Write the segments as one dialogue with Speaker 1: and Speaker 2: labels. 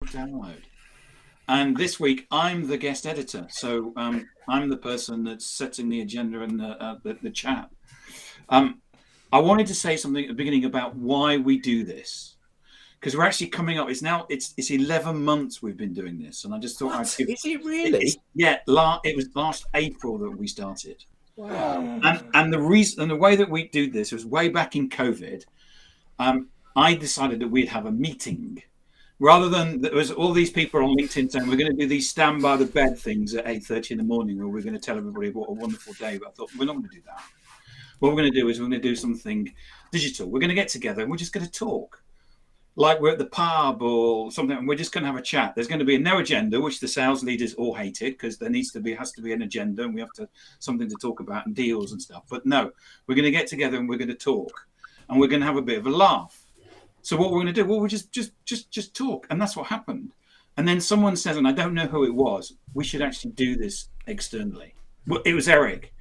Speaker 1: Download. And this week, I'm the guest editor. So I'm the person that's setting the agenda and the chat. I wanted to say something at the beginning about why we do this. Because we're actually coming up. It's 11 months we've been doing this, and I just thought I'd give.
Speaker 2: Is it really?
Speaker 1: It was last April that we started.
Speaker 2: Wow.
Speaker 1: And the reason and the way that we do this was way back in COVID. I decided that we'd have a meeting rather than there was all these people on LinkedIn saying we're going to do these stand by the bed things at 8:30 in the morning, or we're going to tell everybody what a wonderful day. But I thought we're not going to do that. What we're going to do is we're going to do something digital. We're going to get together and we're just going to talk. Like we're at the pub or something, and we're just going to have a chat. There's going to be no agenda, which the sales leaders all hated because there has to be an agenda, and we have to something to talk about and deals and stuff. But no, we're going to get together and we're going to talk, and we're going to have a bit of a laugh. So what we're going to do? Well, we just talk, and that's what happened. And then someone says, and I don't know who it was, we should actually do this externally. Well, it was Eric.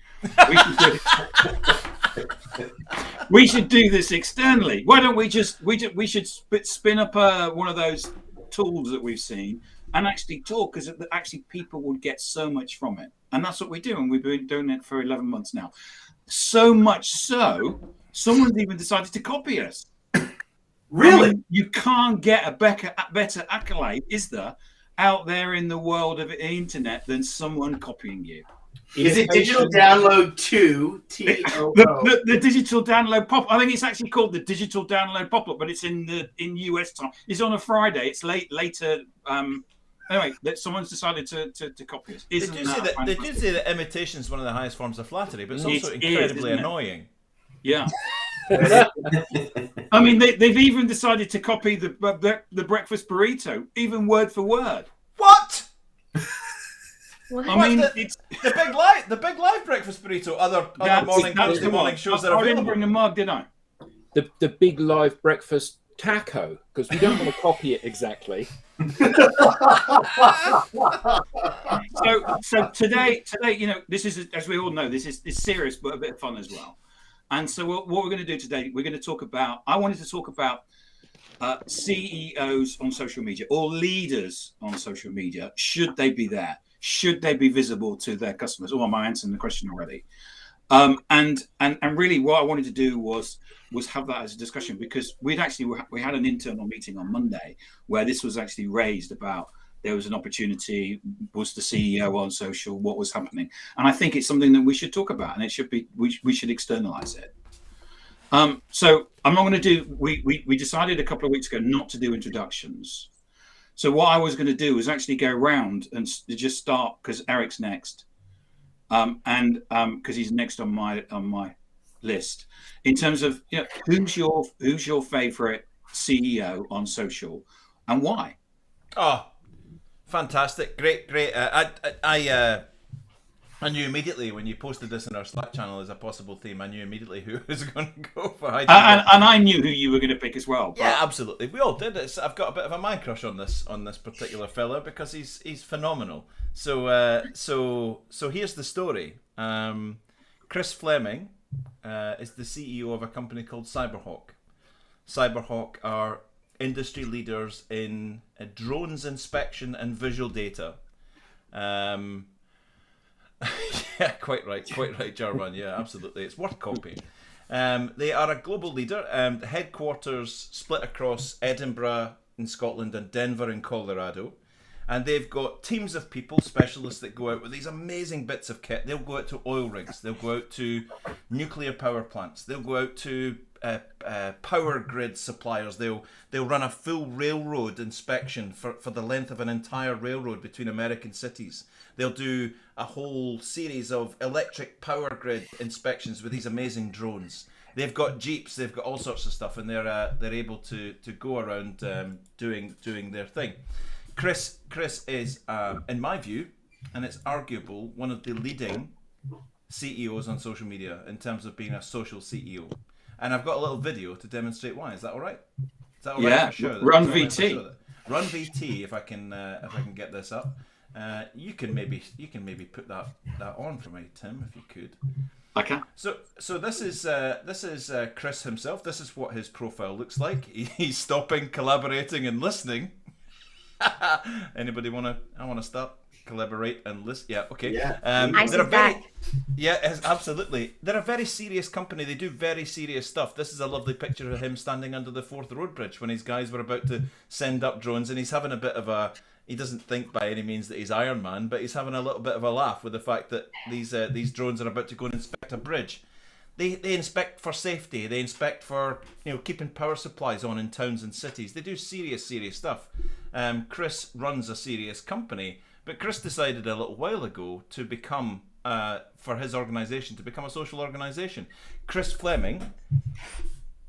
Speaker 1: We should do this externally. Why don't we should spin up one of those tools that we've seen and actually talk, because actually people would get so much from it. And that's what we do, and we've been doing it for 11 months now. So much so, someone's even decided to copy us.
Speaker 3: Really?
Speaker 1: I mean, you can't get a better accolade, is there, out there in the world of the internet than someone copying you?
Speaker 3: Is it Digital Download 2?
Speaker 1: The Digital Download Pop. I think it's actually called the Digital Download Pop-up, but it's in US time. It's on a Friday. It's later. Anyway, that someone's decided to copy us.
Speaker 4: They do say that imitation is one of the highest forms of flattery, but it's also incredibly annoying.
Speaker 1: Yeah. I mean, they've even decided to copy the breakfast burrito, even word for word.
Speaker 4: What?
Speaker 1: I mean,
Speaker 4: it's the big live breakfast burrito. Other Thursday morning shows that are available.
Speaker 1: I didn't bring a mug, did I?
Speaker 2: The big live breakfast taco, because we don't want to copy it exactly.
Speaker 1: So today, this is, as we all know, this is serious but a bit of fun as well. And so what we're going to do today, we're going to talk about. I wanted to talk about CEOs on social media or leaders on social media. Should they be there? Should they be visible to their customers? Oh, am I answering the question already? And really, what I wanted to do was have that as a discussion, because we had an internal meeting on Monday where this was actually raised about. There was an opportunity. Was the CEO on social? What was happening? And I think it's something that we should talk about, and it should be we should externalize it. So I'm not going to do. We decided a couple of weeks ago not to do introductions. So what I was going to do was actually go around and just start, because Eric's next, and because he's next on my list, in terms of who's your favorite CEO on social and why.
Speaker 4: Oh, fantastic! Great! I knew immediately when you posted this in our Slack channel as a possible theme. I knew immediately who was going to go for.
Speaker 1: And I knew who you were going to pick as well.
Speaker 4: But... Yeah, absolutely. We all did. I've got a bit of a man crush on this particular fella because he's phenomenal. So here's the story. Chris Fleming is the CEO of a company called Cyberhawk. Cyberhawk are industry leaders in drones inspection and visual data. Yeah, quite right, Jarman. Yeah, absolutely. It's worth copying. They are a global leader. Headquarters split across Edinburgh in Scotland and Denver in Colorado. And they've got teams of people, specialists, that go out with these amazing bits of kit. They'll go out to oil rigs. They'll go out to nuclear power plants. They'll go out to power grid suppliers. They'll run a full railroad inspection for the length of an entire railroad between American cities. They'll do a whole series of electric power grid inspections with these amazing drones. They've got jeeps. They've got all sorts of stuff, and they're able to go around doing their thing. Chris is, in my view, and it's arguable, one of the leading CEOs on social media in terms of being a social CEO. And I've got a little video to demonstrate why. Is that all right? Is that all right?
Speaker 1: Yeah.
Speaker 4: Sure?
Speaker 1: Run VT.
Speaker 4: Run VT. If I can get this up, you can maybe put that on for me, Tim, if you could.
Speaker 1: Okay.
Speaker 4: So this is Chris himself. This is what his profile looks like. He's stopping, collaborating, and listening. Anybody I want to start, collaborate and list. Yeah, okay.
Speaker 3: Yeah.
Speaker 5: Ice
Speaker 4: they're
Speaker 5: is back.
Speaker 4: absolutely. They're a very serious company. They do very serious stuff. This is a lovely picture of him standing under the Forth Road Bridge when his guys were about to send up drones, and he's having a bit of a. He doesn't think by any means that he's Iron Man, but he's having a little bit of a laugh with the fact that these drones are about to go and inspect a bridge. They inspect for safety. They inspect for keeping power supplies on in towns and cities. They do serious stuff. Chris runs a serious company, but Chris decided a little while ago to become for his organisation to become a social organisation. Chris Fleming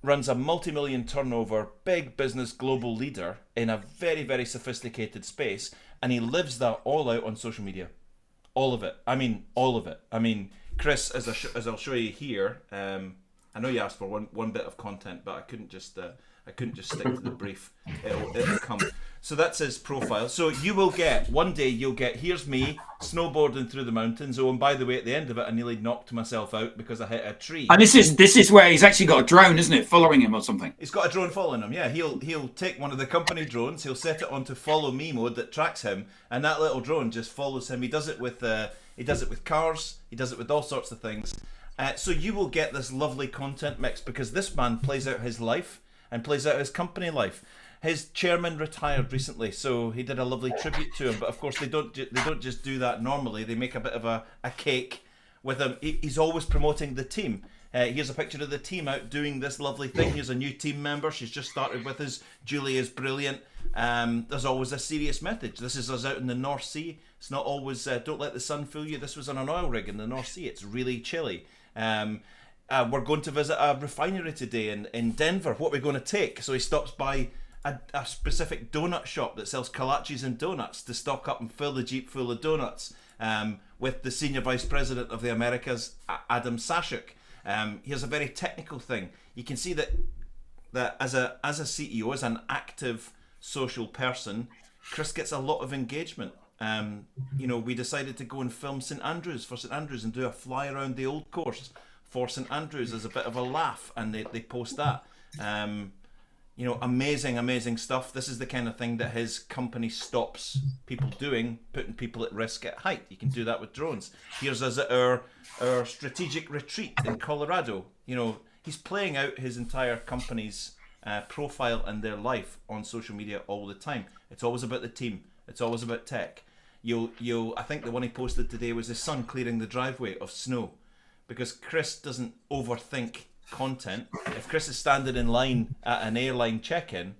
Speaker 4: runs a multi-million turnover, big business global leader in a very, very sophisticated space, and he lives that all out on social media. All of it. I mean, all of it. I mean, Chris, as I'll show you here, I know you asked for one bit of content, but I couldn't just stick to the brief. It'll come. So that's his profile. So one day you'll get, here's me snowboarding through the mountains. Oh, and by the way, at the end of it, I nearly knocked myself out because I hit a tree.
Speaker 1: And this is where he's actually got a drone, isn't it, following him or something?
Speaker 4: He's got a drone following him. Yeah, he'll take one of the company drones. He'll set it onto follow me mode that tracks him, and that little drone just follows him. He does it with cars. He does it with all sorts of things. So you will get this lovely content mix because this man plays out his life and plays out his company life. His chairman retired recently, so he did a lovely tribute to him. But of course, they don't just do that normally. They make a bit of a cake with him. He's always promoting the team. Here's a picture of the team out doing this lovely thing. Here's a new team member. She's just started with us. Julie is brilliant. There's always a serious message. This is us out in the North Sea. It's not always, don't let the sun fool you. This was on an oil rig in the North Sea. It's really chilly. We're going to visit a refinery today in Denver. What are we going to take? So he stops by a specific donut shop that sells kolaches and donuts to stock up and fill the Jeep full of donuts with the Senior Vice President of the Americas, Adam Sashuk. Here's a very technical thing. You can see that as a CEO, as an active social person, Chris gets a lot of engagement. We decided to go and film St Andrews for St Andrews and do a fly around the old course for St Andrews as a bit of a laugh, and they post that. Amazing stuff. This is the kind of thing that his company stops people doing, putting people at risk at height. You can do that with drones. Here's us at our strategic retreat in Colorado. He's playing out his entire company's profile and their life on social media all the time. It's always about the team. It's always about tech. I think the one he posted today was his son clearing the driveway of snow, because Chris doesn't overthink content. If Chris is standing in line at an airline check-in,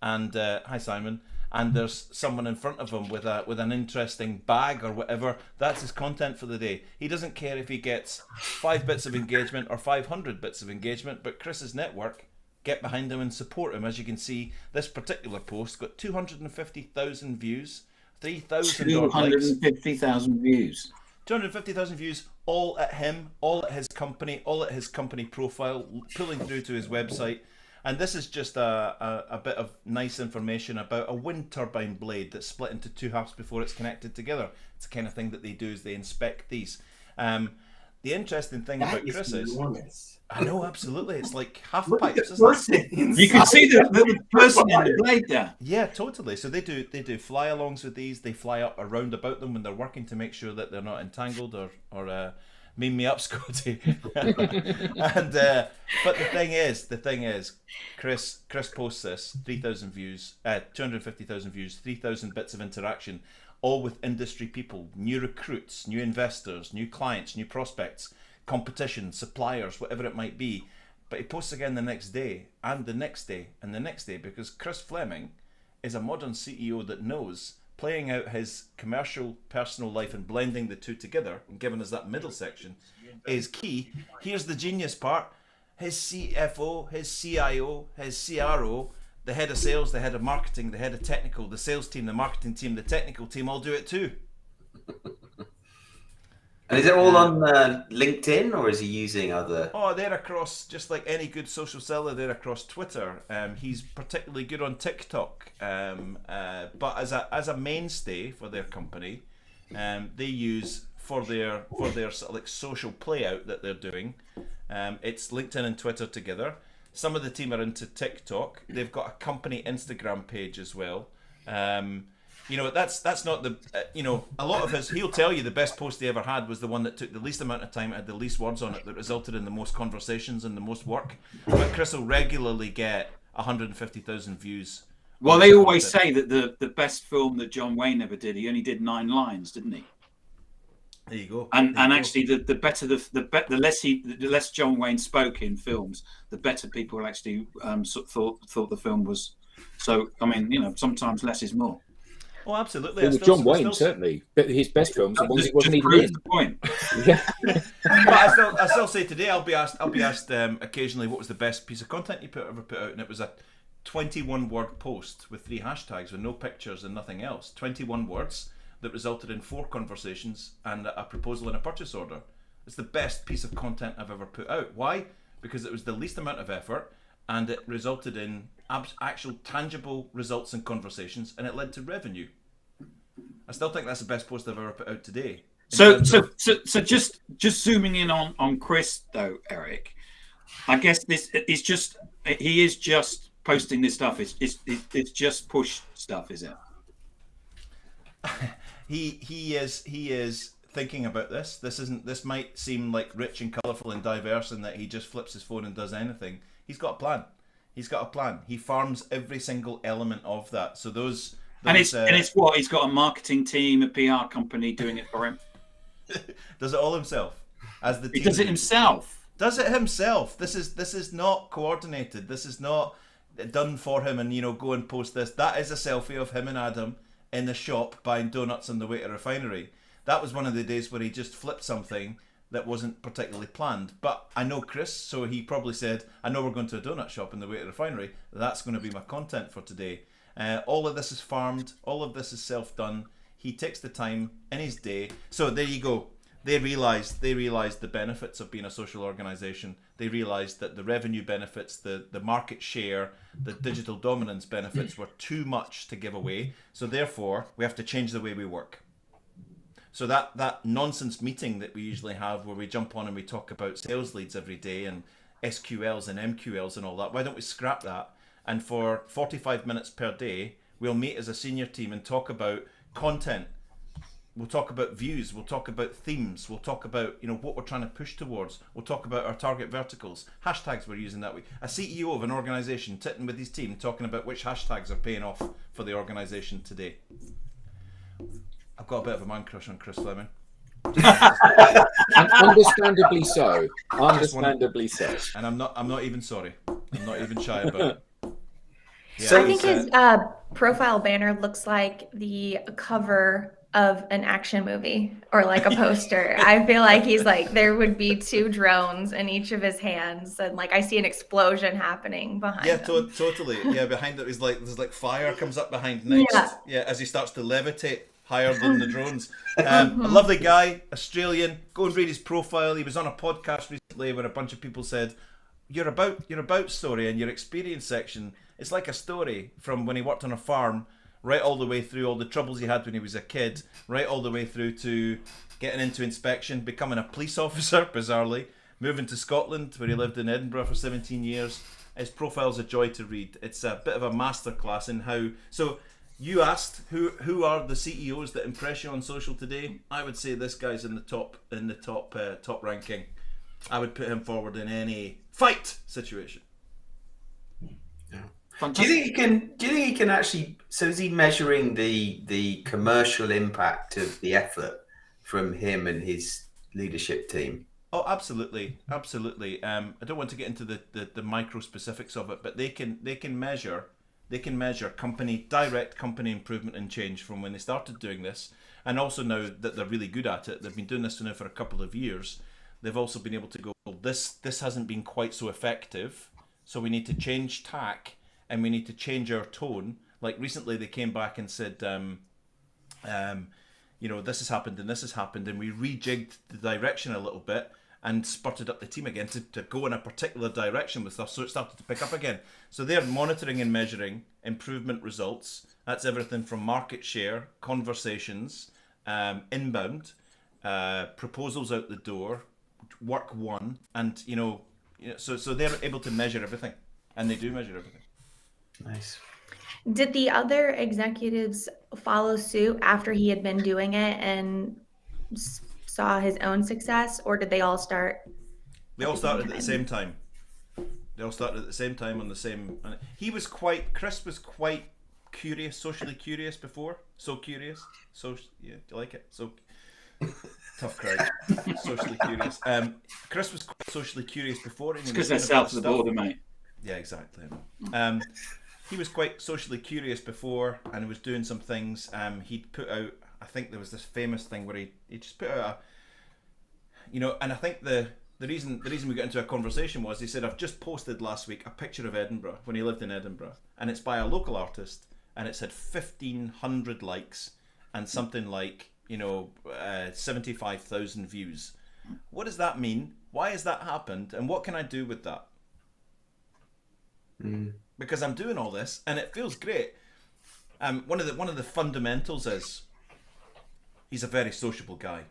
Speaker 4: and hi Simon, and there's someone in front of him with an interesting bag or whatever, that's his content for the day. He doesn't care if he gets 5 bits of engagement or 500 bits of engagement, but Chris's network get behind him and support him. As you can see, this particular post got 250,000 views, 3,000
Speaker 1: 250,000 views.
Speaker 4: 250,000 views, all at him, all at his company profile, pulling through to his website. And this is just a bit of nice information about a wind turbine blade that's split into 2 halves before it's connected together. It's the kind of thing that they do, is they inspect these. The interesting thing about Chris is...
Speaker 3: enormous.
Speaker 4: I know, absolutely. It's like half
Speaker 3: Look at
Speaker 4: pipes,
Speaker 3: the
Speaker 4: isn't it?
Speaker 3: person
Speaker 1: You can
Speaker 3: inside
Speaker 1: see the person in the blade there.
Speaker 4: Yeah, totally. So they do fly-alongs with these. They fly up around about them when they're working to make sure that they're not entangled or meme me up, Scotty. But the thing is, Chris posts this, 3,000 views, 250,000 views, 3,000 bits of interaction, all with industry people, new recruits, new investors, new clients, new prospects, competition, suppliers, whatever it might be. But he posts again the next day, and the next day, and the next day, because Chris Fleming is a modern CEO that knows playing out his commercial, personal life and blending the two together and giving us that middle section is key. Here's the genius part. His CFO, his CIO, his CRO, the head of sales, the head of marketing, the head of technical, the sales team, the marketing team, the technical team all do it too.
Speaker 6: And is it all on LinkedIn, or is he using other?
Speaker 4: Oh, they're across, just like any good social seller, they're across Twitter. He's particularly good on TikTok. But as a mainstay for their company, they use for their sort of like social play out that they're doing. It's LinkedIn and Twitter together. Some of the team are into TikTok. They've got a company Instagram page as well. You know, that's not the, you know, a lot of his, he'll tell you the best post he ever had was the one that took the least amount of time, had the least words on it, that resulted in the most conversations and the most work. But Chris will regularly get 150,000 views.
Speaker 1: Well, they always say that the best film that John Wayne ever did, he only did 9 lines, didn't he?
Speaker 4: There you go.
Speaker 1: And actually, the less John Wayne spoke in films, the better people actually thought the film was. So, I mean, you know, sometimes less is more.
Speaker 4: Oh, absolutely.
Speaker 2: Well, John Wayne certainly, but his best films are ones he wasn't even in.
Speaker 1: The point.
Speaker 2: Yeah.
Speaker 4: But I still say today, I'll be asked occasionally what was the best piece of content you ever put out, and it was a 21-word post with 3 hashtags with no pictures and nothing else. 21 words that resulted in 4 conversations and a proposal and a purchase order. It's the best piece of content I've ever put out. Why? Because it was the least amount of effort, and it resulted in actual tangible results and conversations, and it led to revenue. I still think that's the best post I've ever put out today.
Speaker 1: So just zooming in on Chris though, Eric, I guess he is just posting this stuff. It's just push stuff, is it?
Speaker 4: He is thinking about this. This might seem like rich and colourful and diverse, and that he just flips his phone and does anything. He's got a plan. He farms every single element of that. So those
Speaker 1: and it's what he's got a marketing team, a PR company doing it for him.
Speaker 4: Does it all himself? As the team
Speaker 1: he does it himself.
Speaker 4: Does it himself? This is not coordinated. This is not done for him. And go and post this. That is a selfie of him and Adam in the shop buying donuts on the way to refinery. That was one of the days where he just flipped something that wasn't particularly planned. But I know Chris, so he probably said, I know we're going to a donut shop on the way to the refinery. That's going to be my content for today. All of this is farmed. All of this is self-done. He takes the time in his day. So there you go. They realised the benefits of being a social organisation. They realised that the revenue benefits, the market share, the digital dominance benefits were too much to give away. So therefore, we have to change the way we work. So that nonsense meeting that we usually have where we jump on and we talk about sales leads every day and SQLs and MQLs and all that, why don't we scrap that? And for 45 minutes per day, we'll meet as a senior team and talk about content. We'll talk about views. We'll talk about themes. We'll talk about what we're trying to push towards. We'll talk about our target verticals, hashtags we're using that week. A CEO of an organisation sitting with his team talking about which hashtags are paying off for the organisation today. I've got a bit of a man crush on Chris Fleming.
Speaker 2: And understandably so. Understandably so.
Speaker 4: And I'm not even sorry. I'm not even shy about it. Yeah,
Speaker 5: so I think his profile banner looks like the cover of an action movie or like a poster. I feel like he's like, there would be 2 drones in each of his hands, and like I see an explosion happening behind him.
Speaker 4: Totally. Yeah, behind it is like there's like fire comes up behind next. Yeah, as he starts to levitate higher than the drones. A lovely guy, Australian. Go and read his profile. He was on a podcast recently where a bunch of people said, your about story and your experience section, it's like a story from when he worked on a farm, right all the way through all the troubles he had when he was a kid, right all the way through to getting into inspection, becoming a police officer, bizarrely, moving to Scotland where he lived in Edinburgh for 17 years. His profile's a joy to read. It's a bit of a masterclass in how... So you asked who are the CEOs that impress you on social today? I would say this guy's in the top ranking. I would put him forward in any fight situation.
Speaker 6: Do you think he can actually? So is he measuring the commercial impact of the effort from him and his leadership team?
Speaker 4: Oh, absolutely. I don't want to get into the micro specifics of it, but they can measure direct company improvement and change from when they started doing this, and also now that they're really good at it, they've been doing this now for a couple of years. They've also been able to go, well, this hasn't been quite so effective, so we need to change tack. And we need to change our tone. Like recently, they came back and said, this has happened and this has happened, and we rejigged the direction a little bit and spurted up the team again to go in a particular direction with stuff, so it started to pick up again. So they're monitoring and measuring improvement results. That's everything from market share, conversations, inbound, proposals out the door, work won, and so they're able to measure everything, and they do measure everything.
Speaker 6: Nice.
Speaker 5: Did the other executives follow suit after he had been doing it and saw his own success, or did they all start?
Speaker 4: They all started at the same time. They all started at the same time on the same. Chris was quite curious, socially curious before. So curious. So, yeah, do you like it? So tough crowd. Socially curious. Chris was quite socially curious before.
Speaker 1: It's because they're south of the border, mate.
Speaker 4: Yeah, exactly. He was quite socially curious before and was doing some things. He'd put out, I think there was this famous thing where he just put out and I think the reason we got into a conversation was he said, I've just posted last week a picture of Edinburgh when he lived in Edinburgh, and it's by a local artist, and it's had 1,500 likes and something like 75,000 views. What does that mean? Why has that happened? And what can I do with that? Because I'm doing all this and it feels great. One of the fundamentals is he's a very sociable guy.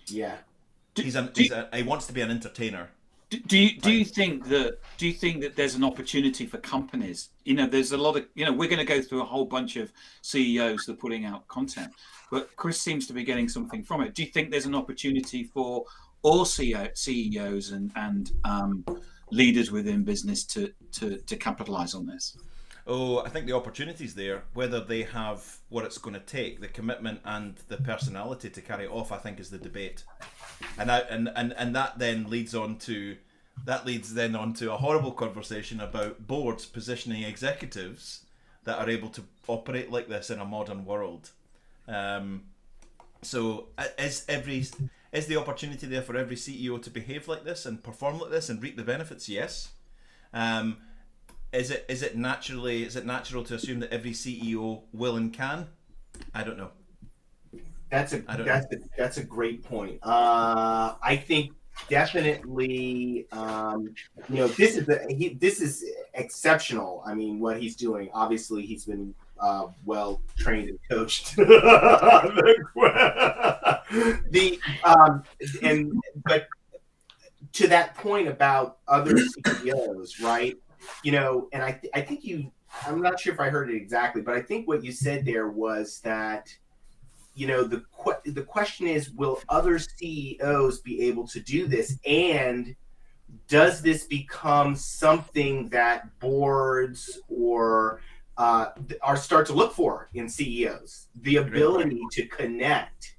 Speaker 3: Yeah.
Speaker 4: He wants to be an entertainer.
Speaker 1: Do you think that there's an opportunity for companies? There's a lot of we're going to go through a whole bunch of CEOs that are putting out content, but Chris seems to be getting something from it. Do you think there's an opportunity for all CEOs and leaders within business to capitalize on this?
Speaker 4: Oh, I think the opportunity's there. Whether they have what it's going to take, the commitment and the personality to carry it off, I think, is the debate. And that then leads onto a horrible conversation about boards positioning executives that are able to operate like this in a modern world. So is the opportunity there for every CEO to behave like this and perform like this and reap the benefits? Yes. Is it natural to assume that every CEO will and can? I don't know.
Speaker 3: That's a great point. I think definitely, this is exceptional. I mean, what he's doing. Obviously, he's been well trained and coached. But to that point about other CEOs, right? And I think I'm not sure if I heard it exactly, but I think what you said there was that. The question is, will other CEOs be able to do this? And does this become something that boards or start to look for in CEOs? The ability to connect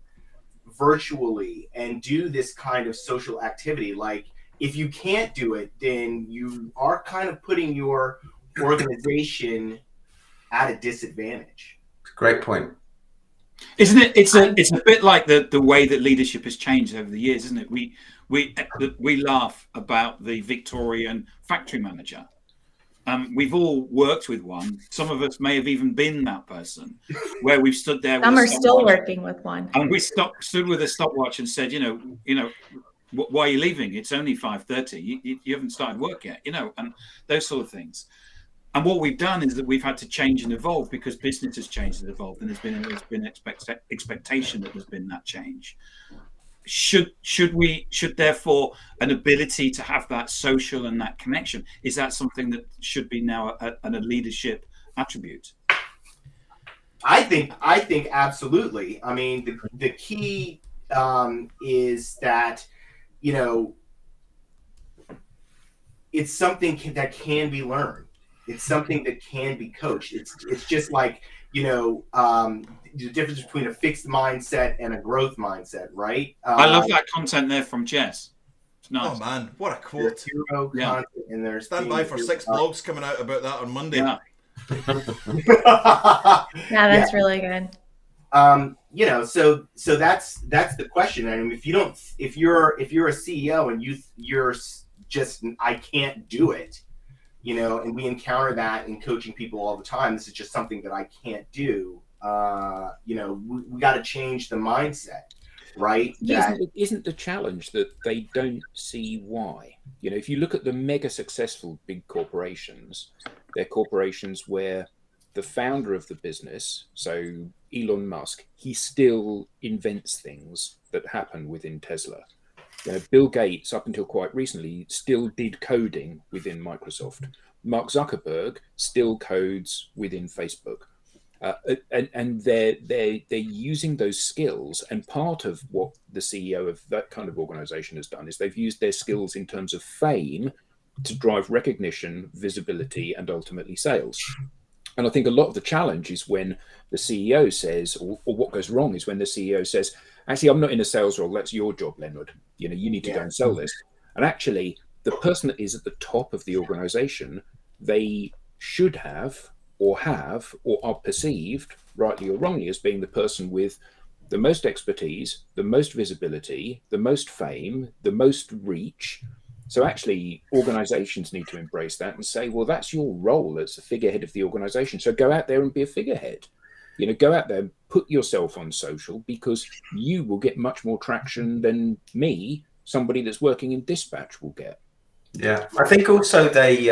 Speaker 3: virtually and do this kind of social activity. Like, if you can't do it, then you are kind of putting your organization at a disadvantage.
Speaker 6: Great point.
Speaker 1: Isn't it? It's a bit like the way that leadership has changed over the years, isn't it? We laugh about the Victorian factory manager. We've all worked with one. Some of us may have even been that person, where we've stood there.
Speaker 5: Some are still working with one,
Speaker 1: and we stood with a stopwatch and said, why are you leaving? It's only 5:30. You haven't started work yet, and those sort of things. And what we've done is that we've had to change and evolve because business has changed and evolved, and there's been expectation that there's been that change. Should therefore an ability to have that social and that connection, is that something that should be now a leadership attribute?
Speaker 3: I think absolutely. I mean, the key is that it's something that can be learned. It's something that can be coached. It's just like, the difference between a fixed mindset and a growth mindset, right?
Speaker 1: I love that content there from Jess. It's nice.
Speaker 4: Oh man, what a quote!
Speaker 3: Hero content, and there's
Speaker 4: stand by for 6 blogs coming out about that on Monday.
Speaker 1: Yeah,
Speaker 5: that's really good.
Speaker 3: So that's the question. I mean, if you're a CEO and you're just, I can't do it. And we encounter that in coaching people all the time. This is just something that I can't do. We got to change the mindset, right?
Speaker 2: Isn't the challenge that they don't see why? If you look at the mega successful big corporations, they're corporations where the founder of the business, so Elon Musk, he still invents things that happen within Tesla. Bill Gates, up until quite recently, still did coding within Microsoft. Mark Zuckerberg still codes within Facebook. And they're using those skills, and part of what the CEO of that kind of organization has done is they've used their skills in terms of fame to drive recognition, visibility, and ultimately sales. And I think a lot of the challenge is when the CEO says, or what goes wrong is when the CEO says, actually, I'm not in a sales role, that's your job, Leonard. You need to go and sell this. And actually, the person that is at the top of the organization, they should have or are perceived, rightly or wrongly, as being the person with the most expertise, the most visibility, the most fame, the most reach. So actually, organizations need to embrace that and say, well, that's your role as a figurehead of the organization. So go out there and be a figurehead. Go out there and put yourself on social, because you will get much more traction than me, somebody that's working in dispatch, will get.
Speaker 6: Yeah, I think also they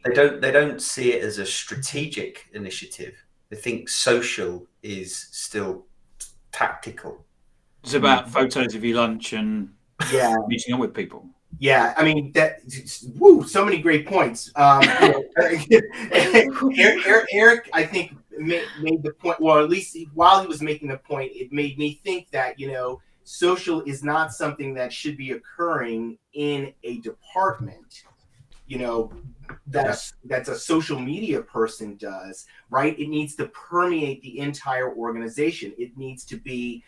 Speaker 6: don't see it as a strategic initiative. They think social is still tactical.
Speaker 1: It's about photos of your lunch and meeting up with people.
Speaker 3: Yeah, I mean so many great points. Eric, I think made the point. Well, at least while he was making the point, it made me think that social is not something that should be occurring in a department. That's a social media person does, right? It needs to permeate the entire organization. It needs to be,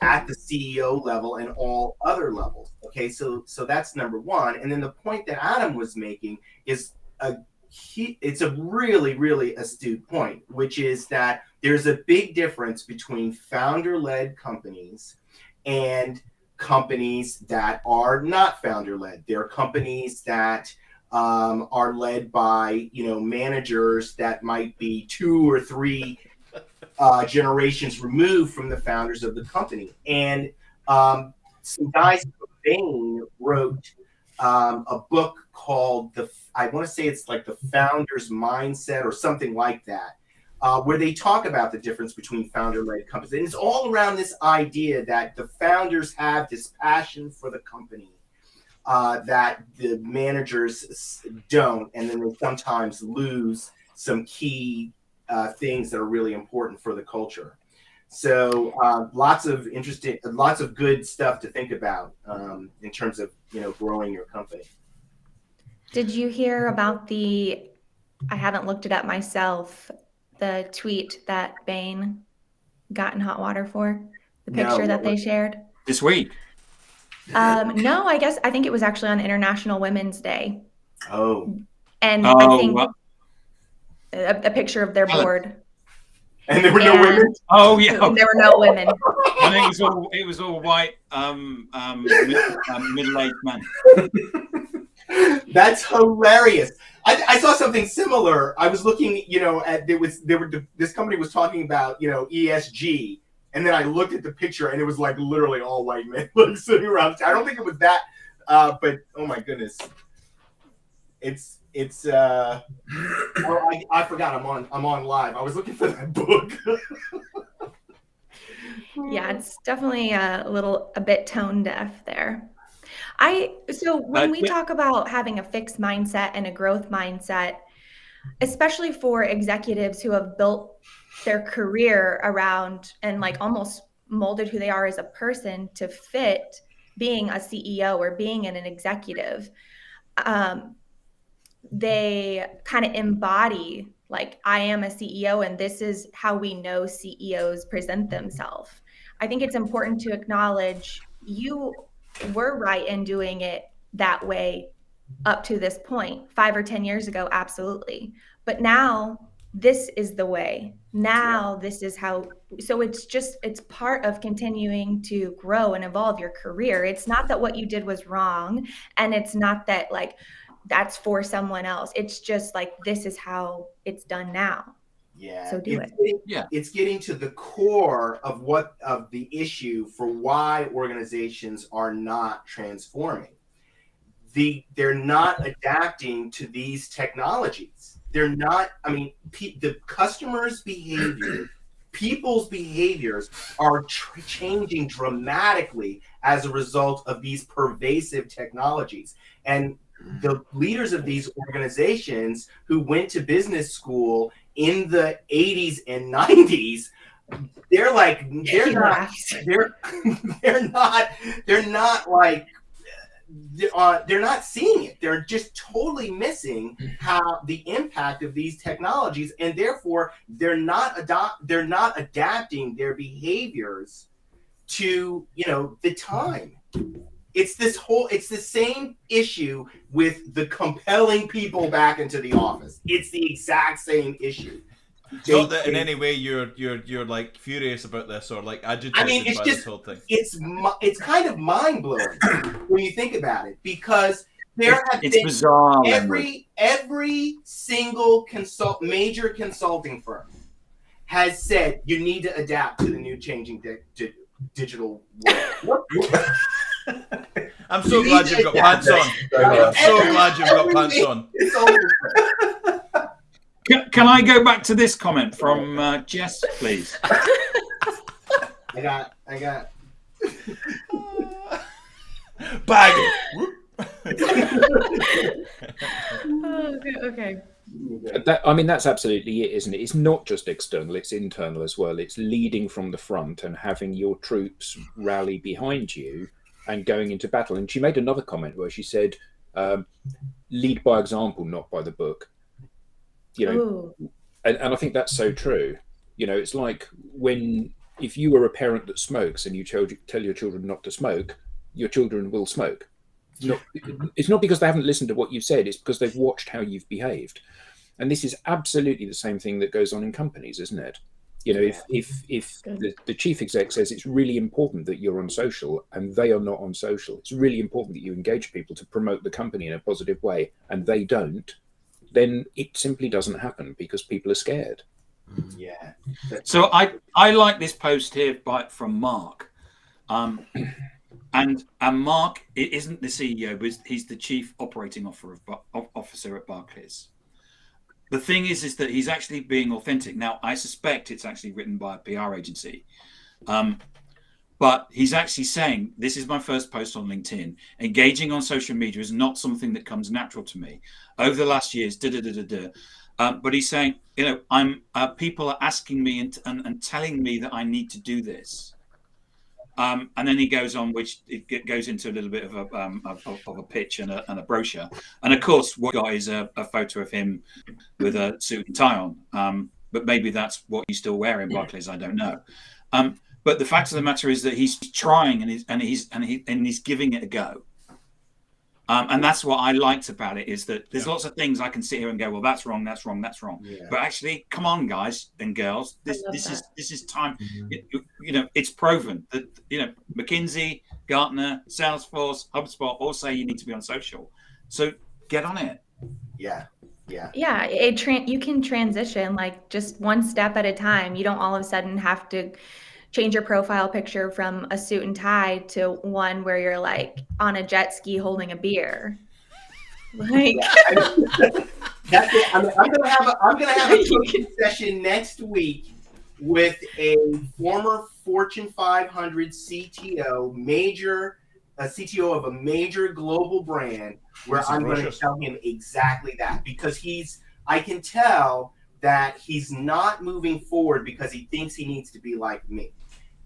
Speaker 3: at the CEO level and all other levels. Okay, so that's number one. And then the point that Adam was making is it's a really, really astute point, which is that there's a big difference between founder-led companies and companies that are not founder-led. They're companies that are led by managers that might be 2 or 3 generations removed from the founders of the company. And some guys from Bain wrote a book called I want to say it's like the Founder's Mindset or something like that, where they talk about the difference between founder-led companies. And it's all around this idea that the founders have this passion for the company that the managers don't, and then they sometimes lose some key things that are really important for the culture. So lots of good stuff to think about in terms of growing your company.
Speaker 5: Did you hear about I haven't looked it up myself, the tweet that Bain got in hot water for? The picture that they shared?
Speaker 1: This week?
Speaker 5: No, I think it was actually on International Women's Day.
Speaker 3: Oh.
Speaker 5: And I think a picture of their board.
Speaker 3: And there were no women?
Speaker 1: Oh, yeah.
Speaker 5: There were no women.
Speaker 1: I think it was all white, middle-aged men.
Speaker 3: That's hilarious. I saw something similar. I was looking, at this company was talking about, ESG, and then I looked at the picture and it was like literally all white men sitting around. I don't think it was that, but oh my goodness, it's. I forgot I'm on live. I was looking for that book.
Speaker 5: Yeah, it's definitely a bit tone deaf there. So when we talk about having a fixed mindset and a growth mindset, especially for executives who have built their career around and like almost molded who they are as a person to fit being a CEO or being an executive, they kind of embody like, I am a CEO and this is how we know CEOs present themselves. I think it's important to acknowledge you were right in doing it that way up to this point. 5 or 10 years ago, absolutely. But now this is the way. Now this is how. So it's part of continuing to grow and evolve your career. It's not that what you did was wrong, and it's not that like that's for someone else. It's just like, this is how it's done now.
Speaker 3: Yeah.
Speaker 5: So do it.
Speaker 3: It's getting to the core of the issue for why organizations are not transforming. They're not adapting to these technologies. They're not, the customers' behavior, people's behaviors are changing dramatically as a result of these pervasive technologies. And the leaders of these organizations who went to business school in the 80s and 90s, they're like, they're not like, they're not seeing it. They're just totally missing how the impact of these technologies, and therefore they're not adapting their behaviors to, you know, the time. It's the same issue with the compelling people back into the office. It's the exact same issue.
Speaker 4: It's not that in any way you're like furious about this or like agitated by this whole thing.
Speaker 3: It's kind of mind blowing when you think about it, because there have been
Speaker 1: bizarre.
Speaker 3: Every single major consulting firm has said you need to adapt to the new changing digital world.
Speaker 4: I'm so glad you've got pants on. I'm so glad you've got pants on.
Speaker 1: Can I go back to this comment from Jess, please?
Speaker 3: I got.
Speaker 4: Bag.
Speaker 5: Okay.
Speaker 2: I mean, that's absolutely it, isn't it? It's not just external, it's internal as well. It's leading from the front and having your troops rally behind you and going into battle. And she made another comment where she said, lead by example, not by the book. You know, and I think that's so true. You know, it's like if you were a parent that smokes and you tell your children not to smoke, your children will smoke. It's not because they haven't listened to what you've said, it's because they've watched how you've behaved. And this is absolutely the same thing that goes on in companies, isn't it? You know, if the chief exec says it's really important that you're on social and they are not on social, it's really important that you engage people to promote the company in a positive way, and they don't, then it simply doesn't happen because people are scared.
Speaker 3: Yeah.
Speaker 1: So I like this post here from Mark. And Mark isn't the CEO, but he's the chief operating officer at Barclays. The thing is that he's actually being authentic. Now, I suspect it's actually written by a PR agency. But he's actually saying, this is my first post on LinkedIn. Engaging on social media is not something that comes natural to me. Over the last years, but he's saying, you know, people are asking me and telling me that I need to do this. And then he goes on, which it goes into a little bit of a pitch and a brochure. And of course, what we got is a photo of him with a suit and tie on. But maybe that's what he's still wearing, Barclays. I don't know. But the fact of the matter is that he's trying and he's giving it a go. And that's what I liked about it, is that there's lots of things I can sit here and go, well, that's wrong. Yeah. But actually, come on, guys and girls, this is time. You know, it's proven that, you know, McKinsey, Gartner, Salesforce, HubSpot all say you need to be on social. So get on it.
Speaker 3: Yeah.
Speaker 5: You can transition like just one step at a time. You don't all of a sudden have to change your profile picture from a suit and tie to one where you're like on a jet ski holding a beer. Like,
Speaker 3: that's it. I'm gonna have a coaching session next week with a former Fortune 500 CTO, a CTO of a major global brand, where I'm going to tell him exactly that, because I can tell that he's not moving forward because he thinks he needs to be like me.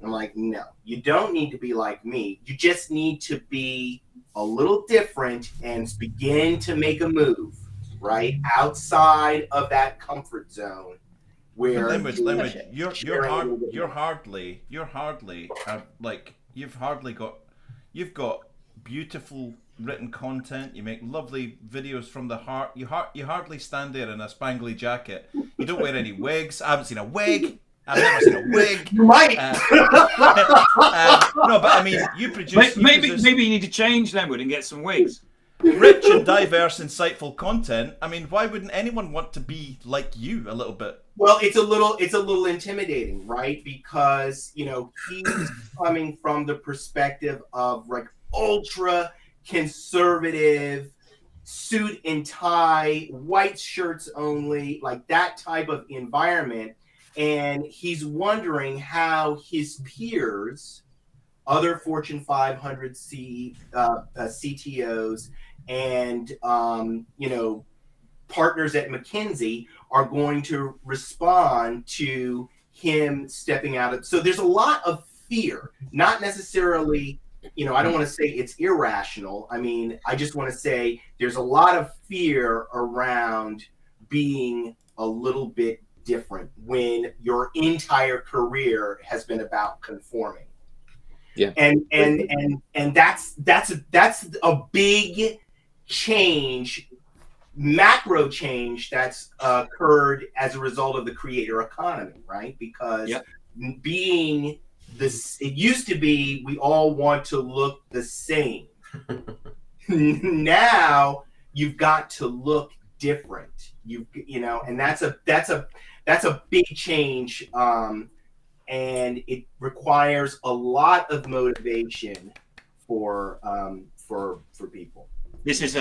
Speaker 3: I'm like, no, you don't need to be like me. You just need to be a little different and begin to make a move, right? Outside of that comfort zone where
Speaker 4: you've got beautiful written content. You make lovely videos from the heart. You hardly stand there in a spangly jacket. You don't wear any wigs. I haven't seen a wig. I've never seen a wig.
Speaker 3: You might.
Speaker 4: No, but I mean, you produce.
Speaker 1: Maybe you need to change Lenwood and get some wigs.
Speaker 4: Rich and diverse, insightful content. I mean, why wouldn't anyone want to be like you a little bit?
Speaker 3: Well, it's a little intimidating, right? Because, you know, he's coming from the perspective of like ultra conservative, suit and tie, white shirts only, like that type of environment. And he's wondering how his peers, other Fortune 500 CTOs, and partners at McKinsey are going to respond to him stepping out of. So there's a lot of fear, not necessarily, I don't want to say it's irrational. I mean, I just want to say there's a lot of fear around being a little bit different when your entire career has been about conforming.
Speaker 2: Yeah.
Speaker 3: And that's a big change, macro change that's occurred as a result of the creator economy, right? Because being this, it used to be we all want to look the same. Now you've got to look different. And that's a big change, and it requires a lot of motivation for people.
Speaker 1: This is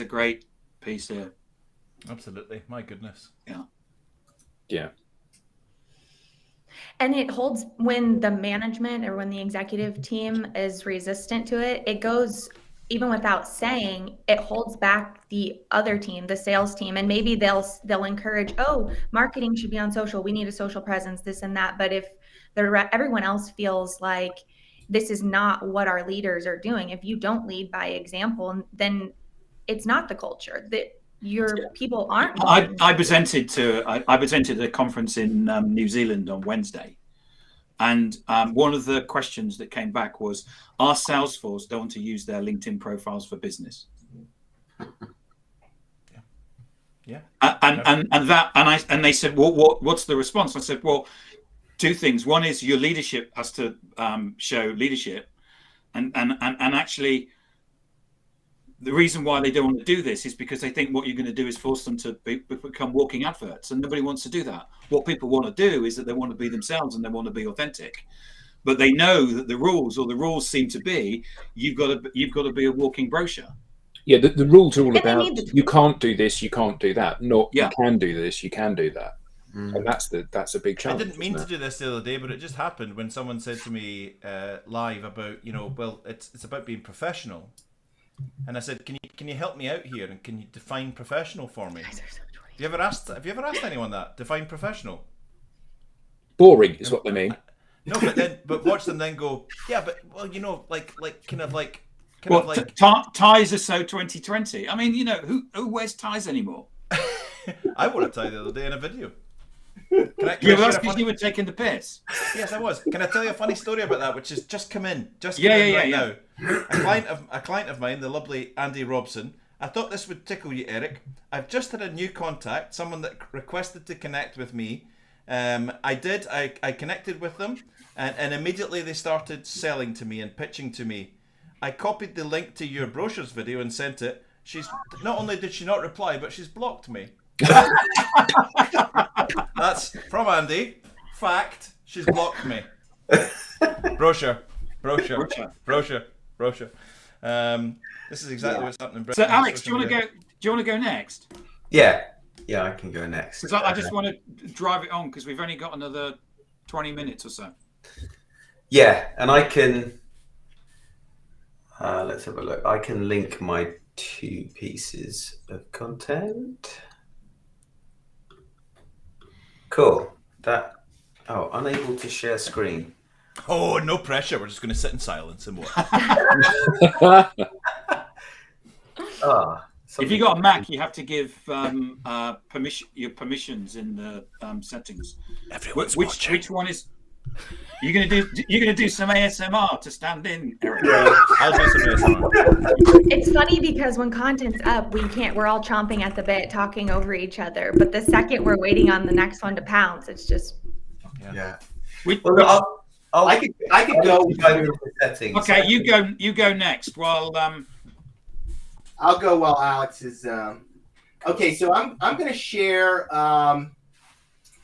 Speaker 1: a great piece here.
Speaker 4: Absolutely. My goodness.
Speaker 2: Yeah.
Speaker 5: And it holds, when the management or when the executive team is resistant to it, it goes, even without saying, it holds back the other team, the sales team. And maybe they'll encourage, oh, marketing should be on social. We need a social presence, this and that. But if everyone else feels like this is not what our leaders are doing, if you don't lead by example, then it's not the culture that your people aren't.
Speaker 1: I presented at a conference in New Zealand on Wednesday, and one of the questions that came back was, "Our Salesforce don't want to use their LinkedIn profiles for business."
Speaker 4: Yeah.
Speaker 1: And they said, "Well, what's the response?" I said, "Well, two things. One is your leadership has to show leadership, and actually." The reason why they don't want to do this is because they think what you're going to do is force them to become walking adverts, and nobody wants to do that. What people want to do is that they want to be themselves and they want to be authentic, but they know that the rules seem to be you've got to be a walking brochure.
Speaker 2: Yeah, the rules are all about you can't do this, you can't do that. Not you can do this, you can do that. And that's a big challenge.
Speaker 4: I didn't mean to do this the other day, but it just happened when someone said to me live about, well, it's about being professional. And I said, can you help me out here, and can you define professional for me? Have you ever asked anyone that? Define professional.
Speaker 2: Boring is what they mean.
Speaker 4: No, but watch them then go, yeah, but well,
Speaker 1: ties are so 2020. I mean, who wears ties anymore?
Speaker 4: I wore a tie the other day in a video.
Speaker 1: That's because you were taking the piss.
Speaker 4: Yes, I was. Can I tell you a funny story about that, which has just come in? Now. A client of mine, the lovely Andy Robson. I thought this would tickle you, Eric. I've just had a new contact, someone that requested to connect with me. I connected with them, and immediately they started selling to me and pitching to me. I copied the link to your brochures video and sent it. Not only did she not reply, but she's blocked me. That's from Andy. Fact, she's blocked me. Brochure. This is exactly what's happening.
Speaker 1: So, Alex, do you want to go next?
Speaker 6: Yeah, I can go next.
Speaker 1: Because I just want to drive it on because we've only got another 20 minutes or so.
Speaker 6: Yeah, and I can. Let's have a look. I can link my 2 pieces of content. Cool. Unable to share screen.
Speaker 4: Oh, no pressure. We're just going to sit in silence and watch.
Speaker 1: If you got a Mac, you have to give your permissions in the settings.
Speaker 4: Everyone's
Speaker 1: watching. Which one is? You're gonna do some ASMR to stand in, Eric.
Speaker 4: Yeah, I'll do some ASMR.
Speaker 5: It's funny because when content's up, we're all chomping at the bit, talking over each other. But the second we're waiting on the next one to pounce, it's just
Speaker 3: I could go.
Speaker 6: Settings.
Speaker 1: Okay, you go next. While
Speaker 3: I'll go while Alex is. Okay, so I'm going to share.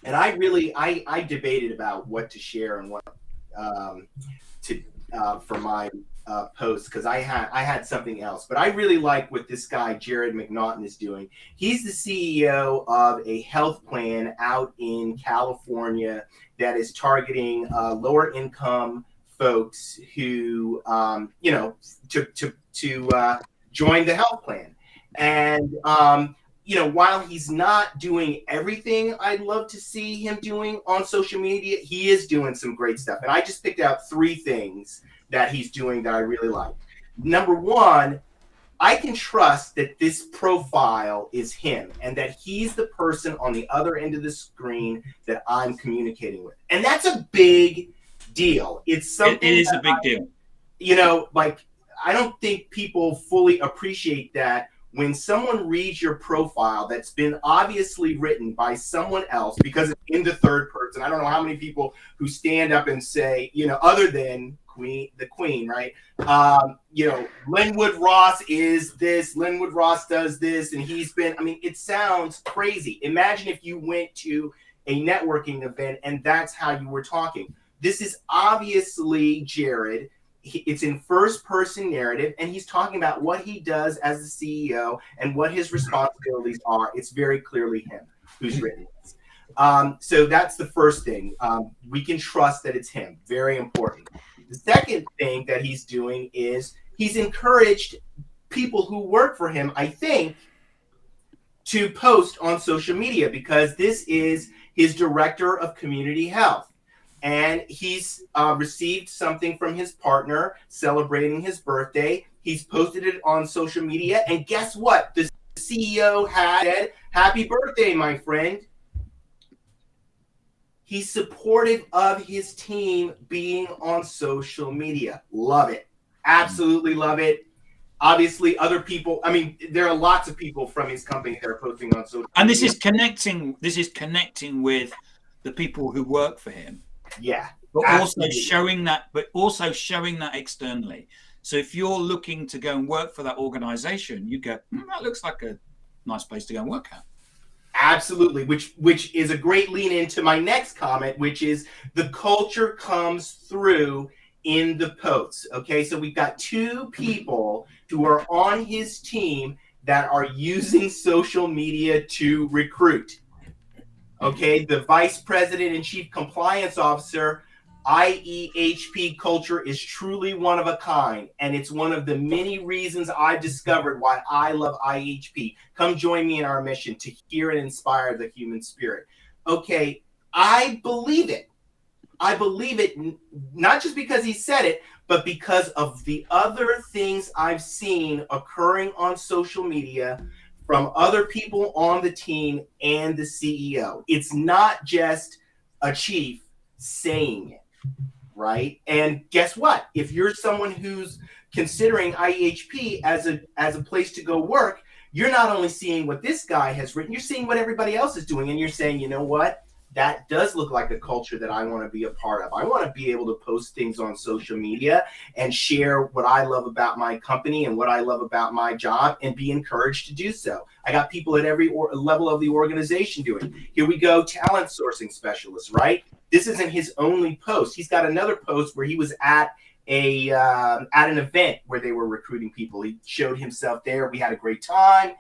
Speaker 3: And I debated about what to share and what for my post, because I had something else, but I really like what this guy Jared McNaughton is doing. He's the CEO of a health plan out in California that is targeting lower income folks who to join the health plan. And, while he's not doing everything I'd love to see him doing on social media, he is doing some great stuff. And I just picked out 3 things that he's doing that I really like. Number 1, I can trust that this profile is him and that he's the person on the other end of the screen that I'm communicating with. And that's a big deal. It's something
Speaker 1: it is a big deal.
Speaker 3: I don't think people fully appreciate that when someone reads your profile that's been obviously written by someone else because it's in the third person. I don't know how many people who stand up and say, other than the queen, right? Linwood Ross is this, Linwood Ross does this, and it sounds crazy. Imagine if you went to a networking event and that's how you were talking. This is obviously Jared. It's in first person narrative, and he's talking about what he does as the CEO and what his responsibilities are. It's very clearly him who's written this. So that's the first thing. We can trust that it's him. Very important. The second thing that he's doing is he's encouraged people who work for him, I think, to post on social media because this is his director of community health. And he's received something from his partner celebrating his birthday. He's posted it on social media. And guess what? The CEO had said, "Happy birthday, my friend." He's supportive of his team being on social media. Love it. Absolutely love it. Obviously, other people, there are lots of people from his company that are posting on social media.
Speaker 1: And this is connecting with the people who work for him.
Speaker 3: Yeah.
Speaker 1: But
Speaker 3: absolutely.
Speaker 1: also showing that externally. So if you're looking to go and work for that organization, you go, that looks like a nice place to go and work at.
Speaker 3: Absolutely, which is a great lean into my next comment, which is the culture comes through in the posts. Okay, so we've got 2 people who are on his team that are using social media to recruit. Okay, the vice president and chief compliance officer, IEHP culture is truly one of a kind, and it's one of the many reasons I've discovered why I love IEHP. Come join me in our mission to hear and inspire the human spirit. Okay, I believe it. I believe it not just because he said it, but because of the other things I've seen occurring on social media from other people on the team and the CEO. It's not just a chief saying it. Right. And guess what? If you're someone who's considering IEHP as a place to go work, you're not only seeing what this guy has written, you're seeing what everybody else is doing. And you're saying, you know what? That does look like a culture that I want to be a part of. I want to be able to post things on social media and share what I love about my company and what I love about my job and be encouraged to do so. I got people at every level of the organization doing it. Here we go, talent sourcing specialists, right? This isn't his only post. He's got another post where he was at an event where they were recruiting people. He showed himself there. We had a great time.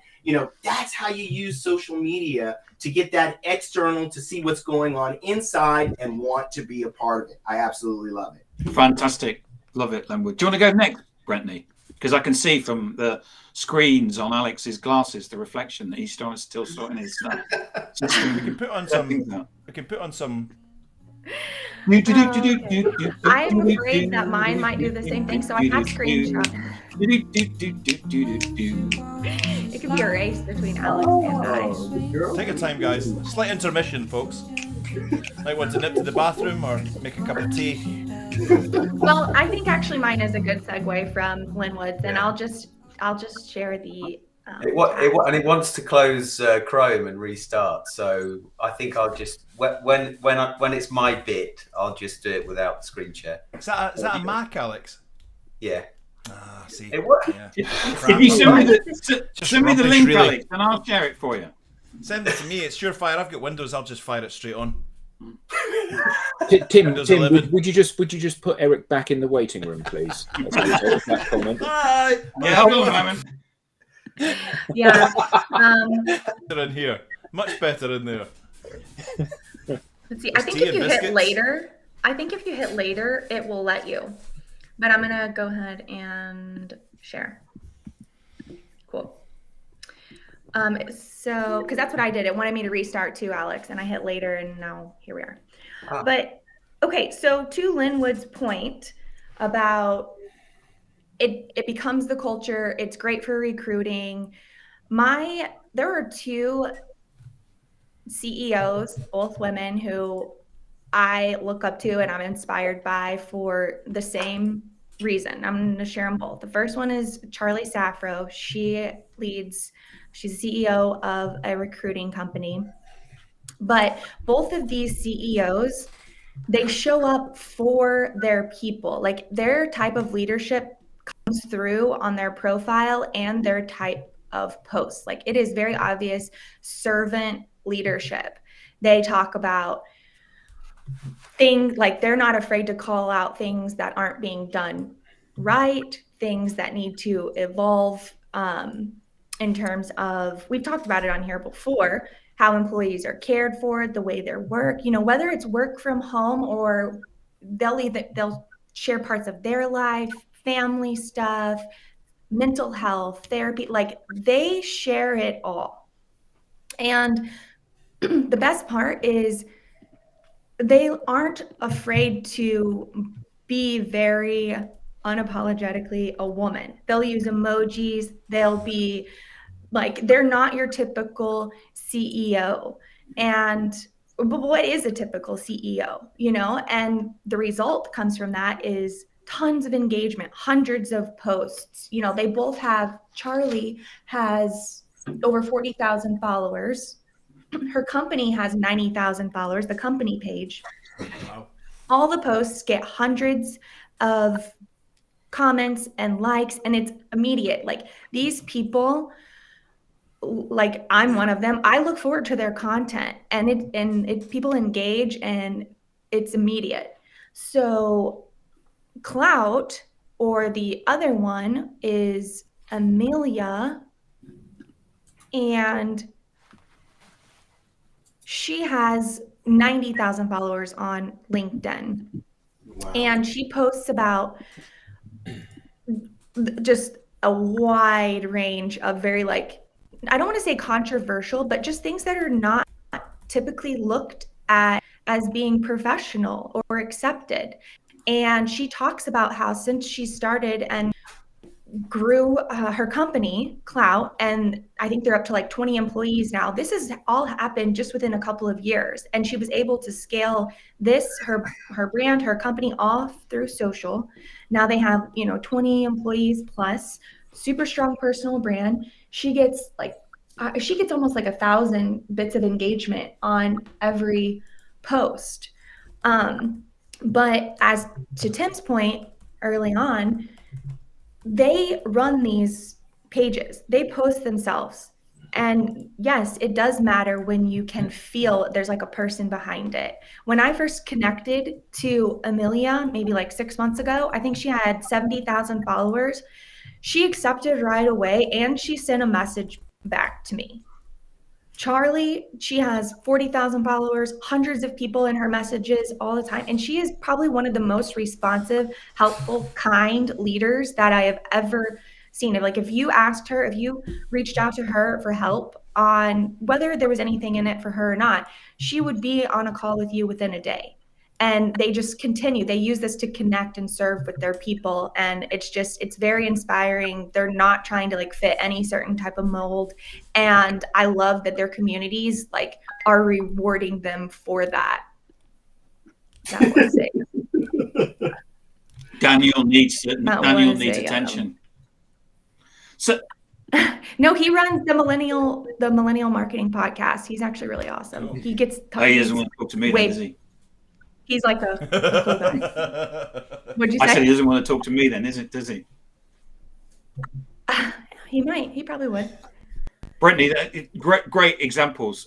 Speaker 3: That's how you use social media to get that external, to see what's going on inside and want to be a part of it. I absolutely love it.
Speaker 1: Fantastic. Love it, Linwood. Do you want to go next, Brentney? Because I can see from the screens on Alex's glasses the reflection that he's still sorting his stuff.
Speaker 4: We can put on some.
Speaker 5: I'm afraid that mine might do the same thing, so I have screenshots. It could be a race between Alex and I.
Speaker 4: Take your time, guys. Slight intermission, folks. Might want to nip to the bathroom or make a cup of tea.
Speaker 5: Well, I think actually mine is a good segue from Linwood's, and I'll just share the.
Speaker 6: And it wants to close Chrome and restart. So I think I'll just when it's my bit, I'll just do it without the screen share.
Speaker 4: Is that a Mac, Alex?
Speaker 6: Yeah.
Speaker 4: Ah, see.
Speaker 1: Yeah. If you send me the link, really. Alex, and I'll share it for you.
Speaker 4: Send it to me. It's surefire. I've got Windows. I'll just fire it straight on.
Speaker 2: Tim, would you just put Eric back in the waiting room, please? That comment.
Speaker 4: Bye.
Speaker 1: Yeah, hold on a moment.
Speaker 5: Yeah.
Speaker 4: Better in here. Much better in there.
Speaker 5: Let's see. I think if you hit later, it will let you. But I'm gonna go ahead and share. Cool. So, because that's what I did. It wanted me to restart too, Alex, and I hit later, and now here we are. But okay, so to Linwood's point about it becomes the culture. It's great for recruiting. There are two CEOs, both women, who I look up to and I'm inspired by for the same reason. I'm going to share them both. The first one is Charlie Safro. She's the CEO of a recruiting company. But both of these CEOs, they show up for their people. Like their type of leadership comes through on their profile and their type of posts. Like it is very obvious servant leadership. They talk about things like they're not afraid to call out things that aren't being done right, things that need to evolve in terms of, we've talked about it on here before, how employees are cared for, the way their work, whether it's work from home or they'll share parts of their life, family stuff, mental health, therapy, like they share it all. And the best part is they aren't afraid to be very unapologetically a woman. They'll use emojis. They'll be like, they're not your typical CEO. But what is a typical CEO, And the result comes from that is tons of engagement, hundreds of posts. They both Charlie has over 40,000 followers. Her company has 90,000 followers, the company page.
Speaker 4: Wow.
Speaker 5: All the posts get hundreds of comments and likes, and it's immediate. Like these people, like I'm one of them, I look forward to their content, and people engage, and it's immediate. So Clout, or the other one, is Amelia, and she has 90,000 followers on LinkedIn. Wow. And she posts about just a wide range of very, like, I don't want to say controversial, but just things that are not typically looked at as being professional or accepted. And she talks about how since she started and grew her company, Clout, and I think they're up to like 20 employees now. This has all happened just within a couple of years. And she was able to scale her brand, her company, off through social. Now they have, 20 employees plus, super strong personal brand. She gets almost like 1,000 bits of engagement on every post. But as to Tim's point early on, they run these pages, they post themselves. And yes, it does matter when you can feel there's like a person behind it. When I first connected to Amelia, maybe like 6 months ago, I think she had 70,000 followers. She accepted right away, and she sent a message back to me. Charlie, she has 40,000 followers, hundreds of people in her messages all the time. And she is probably one of the most responsive, helpful, kind leaders that I have ever seen. Like if you reached out to her for help on whether there was anything in it for her or not, she would be on a call with you within a day. And they just continue. They use this to connect and serve with their people. And it's very inspiring. They're not trying to like fit any certain type of mold. And I love that their communities like are rewarding them for that. That was it.
Speaker 1: Daniel needs attention. So
Speaker 5: no, he runs the millennial marketing podcast. He's actually really awesome. He gets
Speaker 1: he doesn't want to talk to me then, does he?
Speaker 5: He's like a cool guy. What'd you say?
Speaker 1: I said he doesn't want to talk to me then, does he?
Speaker 5: He might. He probably would.
Speaker 1: Brittany, great examples.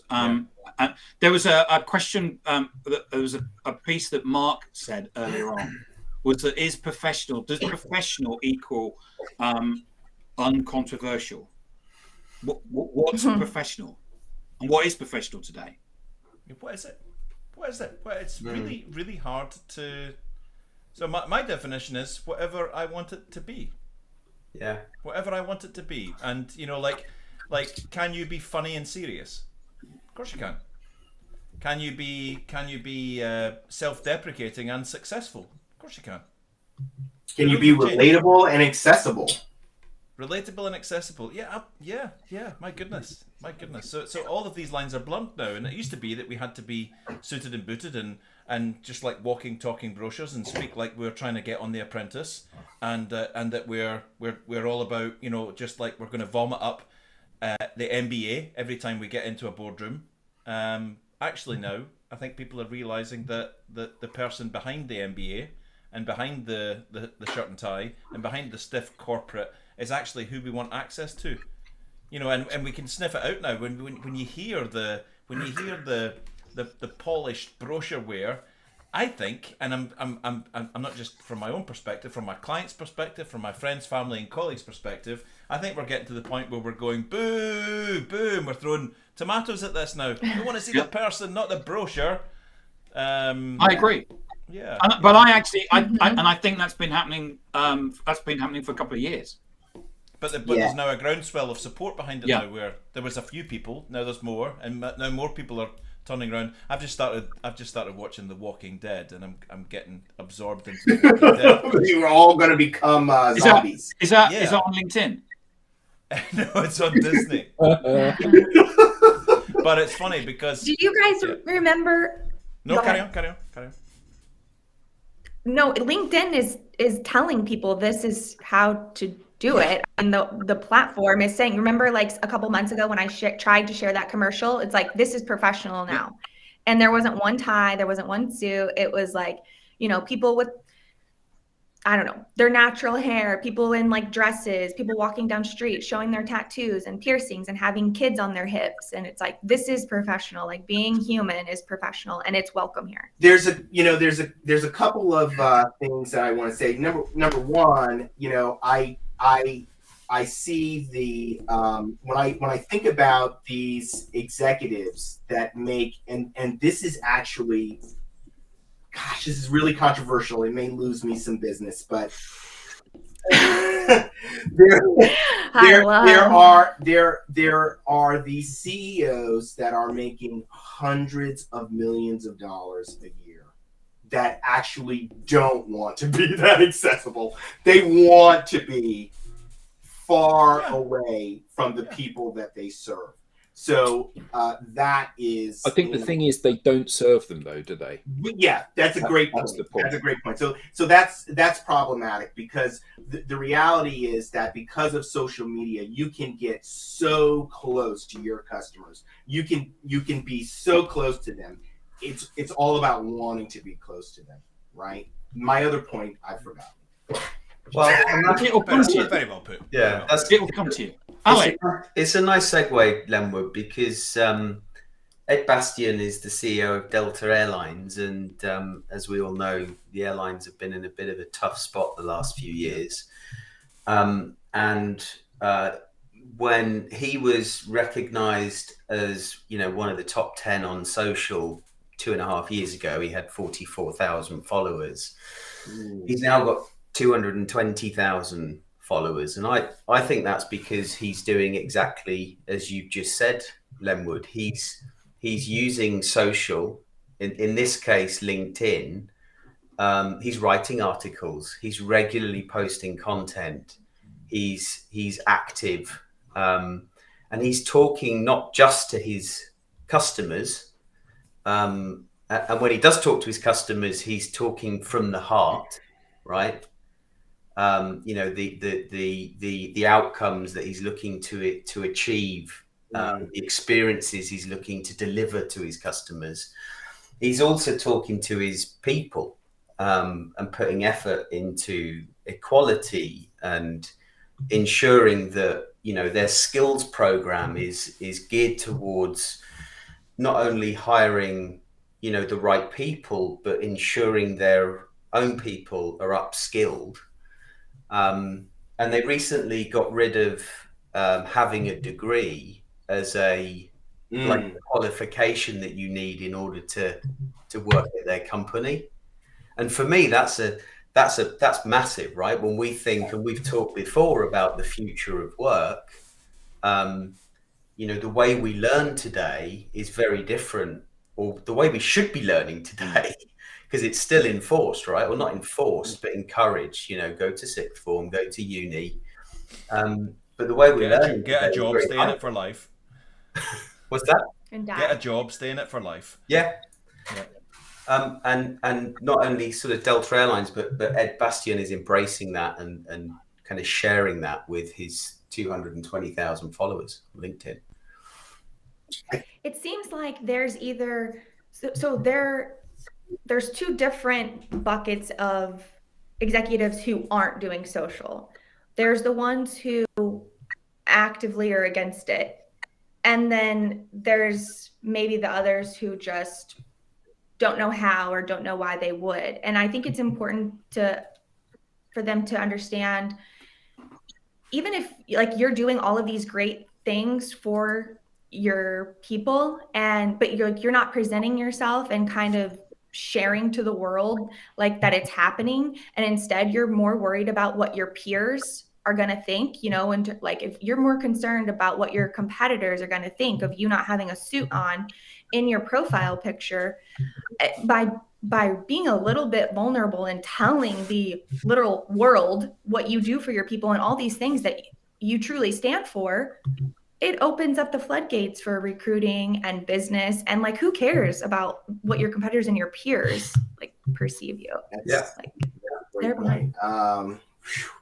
Speaker 1: There was a question, there was a piece that Mark said earlier on, was that does professional equal uncontroversial? What's professional? And what is professional today?
Speaker 4: What is it? Well, it's really, really hard to... So my definition is whatever I want it to be.
Speaker 6: Yeah.
Speaker 4: whatever I want it to be. And like, can you be funny and serious? Of course you can. Can you be self-deprecating and successful? Of course you can.
Speaker 3: Can you be relatable and accessible?
Speaker 4: Relatable and accessible. Yeah. My goodness. So all of these lines are blunt now, and it used to be that we had to be suited and booted and just like walking, talking brochures and speak like we're trying to get on The Apprentice, and that we're all about just like we're going to vomit up the MBA every time we get into a boardroom. Actually, now I think people are realizing that the person behind the MBA and behind the shirt and tie and behind the stiff corporate is actually who we want access to, and we can sniff it out now when you hear the polished brochure wear. I think, and I'm not just from my own perspective, from my client's perspective, from my friends, family, and colleagues' perspective. I think we're getting to the point where we're going boo, boo, and we're throwing tomatoes at this now. We want to see the person, not the brochure.
Speaker 1: I agree.
Speaker 4: Yeah,
Speaker 1: but I actually, I think that's been happening. That's been happening for a couple of years.
Speaker 4: But there's now a groundswell of support behind it now, where there was a few people, now there's more, and now more people are turning around. I've just started watching The Walking Dead, and I'm getting absorbed into The Walking Dead.
Speaker 3: You are all going to become zombies.
Speaker 1: Is that on LinkedIn?
Speaker 4: No, it's on Disney. But it's funny because.
Speaker 5: Do you guys remember?
Speaker 4: No, carry on.
Speaker 5: No, LinkedIn is telling people this is how to do it, and the platform is saying. Remember, like a couple months ago when I tried to share that commercial, it's like this is professional now, and there wasn't one tie, there wasn't one suit. It was like people with, I don't know, their natural hair, people in like dresses, people walking down streets showing their tattoos and piercings and having kids on their hips. And it's like, this is professional. Like being human is professional, and it's welcome here.
Speaker 3: There's a couple of things that I want to say. Number one, I see the when I think about these executives that make and this is actually, gosh, this is really controversial. It may lose me some business, but there are these CEOs that are making hundreds of millions of dollars a year that actually don't want to be that accessible. They want to be far away from the people that they serve. So that is.
Speaker 2: I think the thing is they don't serve them though, do they?
Speaker 3: Yeah, that's a great point.
Speaker 2: That's the point.
Speaker 3: That's a great point. So that's problematic because the reality is that because of social media, you can get so close to your customers. You can be so close to them. It's all about wanting to be close to them, right? My other point, I forgot.
Speaker 6: Well,
Speaker 1: It will come to you.
Speaker 4: Very well put.
Speaker 6: yeah,
Speaker 1: It will come to you. Alex.
Speaker 6: It's a nice segue, Lenwood, because Ed Bastian is the CEO of Delta Airlines, and as we all know, the airlines have been in a bit of a tough spot the last few years. When he was recognised as one of the top 10 on social 2.5 years ago, he had 44,000 followers. He's now got 220,000 followers, and I think that's because he's doing exactly as you just said, Lenwood. He's using social, in this case LinkedIn. He's writing articles, he's regularly posting content, he's active, and he's talking not just to his customers, and when he does talk to his customers, he's talking from the heart, right? The outcomes that he's looking to achieve, the experiences he's looking to deliver to his customers. He's also talking to his people, and putting effort into equality and ensuring that their skills program is geared towards not only hiring the right people, but ensuring their own people are upskilled. And they recently got rid of having a degree as a qualification that you need in order to work at their company. And for me, that's that's massive, right? When we think, and we've talked before about the future of work, the way we learn today is very different, or the way we should be learning today, because it's still enforced, right? Well, not enforced, but encouraged. Go to sixth form, go to uni. But the way we learn,
Speaker 4: get a job, stay in it for life.
Speaker 6: What's that?
Speaker 5: And die.
Speaker 4: Get a job, stay in it for life.
Speaker 6: Yeah. And not only sort of Delta Airlines, but Ed Bastian is embracing that and kind of sharing that with his 220,000 followers on LinkedIn.
Speaker 5: It seems like there's either there's two different buckets of executives who aren't doing social. There's the ones who actively are against it, and then there's maybe the others who just don't know how or don't know why they would. And I think it's important for them to understand, even if like you're doing all of these great things for your people, but you're not presenting yourself and kind of sharing to the world like that it's happening, and instead you're more worried about what your peers are going to think, and like if you're more concerned about what your competitors are going to think of you not having a suit on in your profile picture, by being a little bit vulnerable and telling the literal world what you do for your people and all these things that you truly stand for, it opens up the floodgates for recruiting and business. And like, who cares about what your competitors and your peers like perceive you?
Speaker 3: Great point.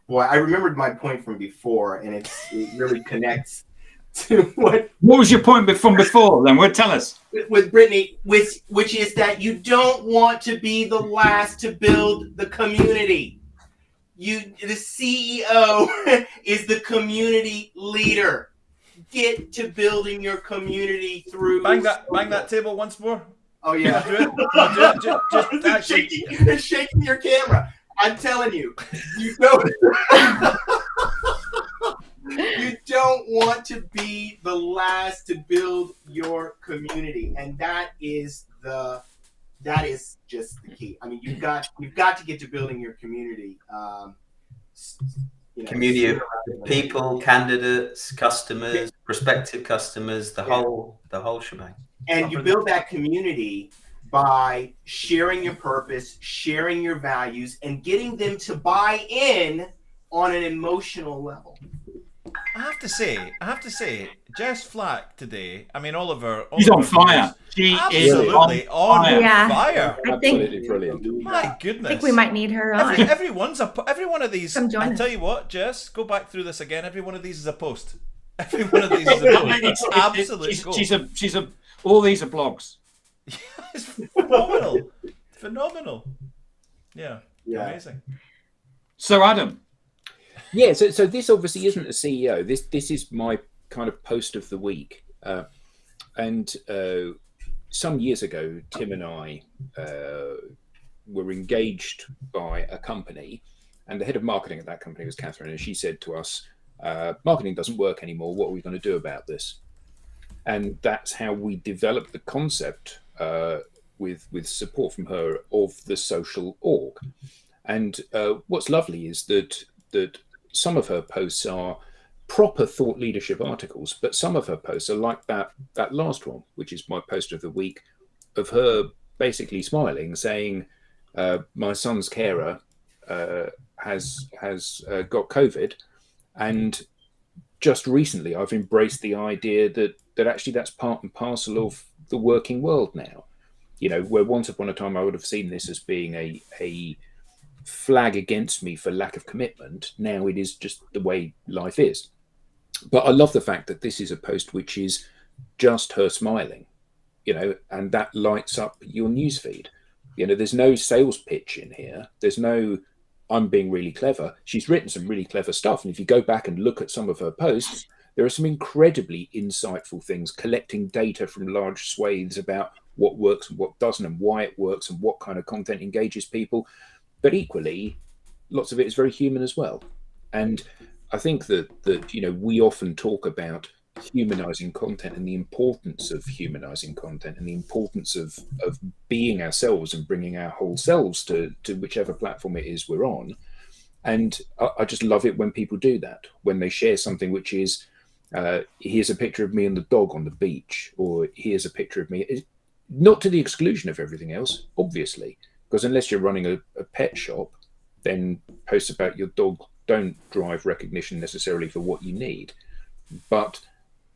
Speaker 3: Well, I remembered my point from before, and it really connects to what
Speaker 1: was your point from before? Then, tell us.
Speaker 3: With Brittany, which is that you don't want to be the last to build the community. The CEO is the community leader. Get to building your community through.
Speaker 4: Bang that table once more.
Speaker 3: Oh yeah.
Speaker 4: Do it. Just
Speaker 3: shaking your camera. I'm telling you, you don't want to be the last to build your community, and that is just the key. I mean, you've got to get to building your community.
Speaker 6: Community of people, candidates, customers, prospective customers, the whole shebang.
Speaker 3: And you build that community by sharing your purpose, sharing your values, and getting them to buy in on an emotional level.
Speaker 4: I have to say, Jess Flack today. I mean, Oliver.
Speaker 1: She's on fire. She is
Speaker 4: absolutely on fire.
Speaker 2: Absolutely brilliant.
Speaker 4: My goodness.
Speaker 5: I think we might need her on.
Speaker 4: Every one of these.
Speaker 5: Come join
Speaker 4: I
Speaker 5: us.
Speaker 4: tell you what, Jess, go back through this again. Every one of these is a post. Every one of these is a post. It's absolute gold.
Speaker 1: She's a. All these are blogs.
Speaker 4: It's phenomenal. Yeah. Amazing.
Speaker 1: So Adam.
Speaker 2: Yeah, so this obviously isn't a CEO. This is my kind of post of the week. And some years ago, Tim and I were engaged by a company, and the head of marketing at that company was Catherine, and she said to us, marketing doesn't work anymore. What are we going to do about this? And that's how we developed the concept with support from her of the social org. And what's lovely is that some of her posts are proper thought leadership articles, but some of her posts are like that last one, which is my post of the week, of her basically smiling, saying, my son's carer has got COVID, and just recently I've embraced the idea that actually that's part and parcel of the working world now. Where once upon a time I would have seen this as being a flag against me for lack of commitment, now it is just the way life is. But I love the fact that this is a post which is just her smiling, and that lights up your newsfeed. There's no sales pitch in here. There's no, I'm being really clever. She's written some really clever stuff. And if you go back and look at some of her posts, there are some incredibly insightful things, collecting data from large swathes about what works and what doesn't, and why it works, and what kind of content engages people. But equally, lots of it is very human as well. And I think that we often talk about humanizing content and the importance of humanizing content and the importance of being ourselves and bringing our whole selves to whichever platform it is we're on. And I just love it when people do that, when they share something which is, here's a picture of me and the dog on the beach, or here's a picture of me, not to the exclusion of everything else, obviously, because unless you're running a pet shop, then posts about your dog don't drive recognition necessarily for what you need. But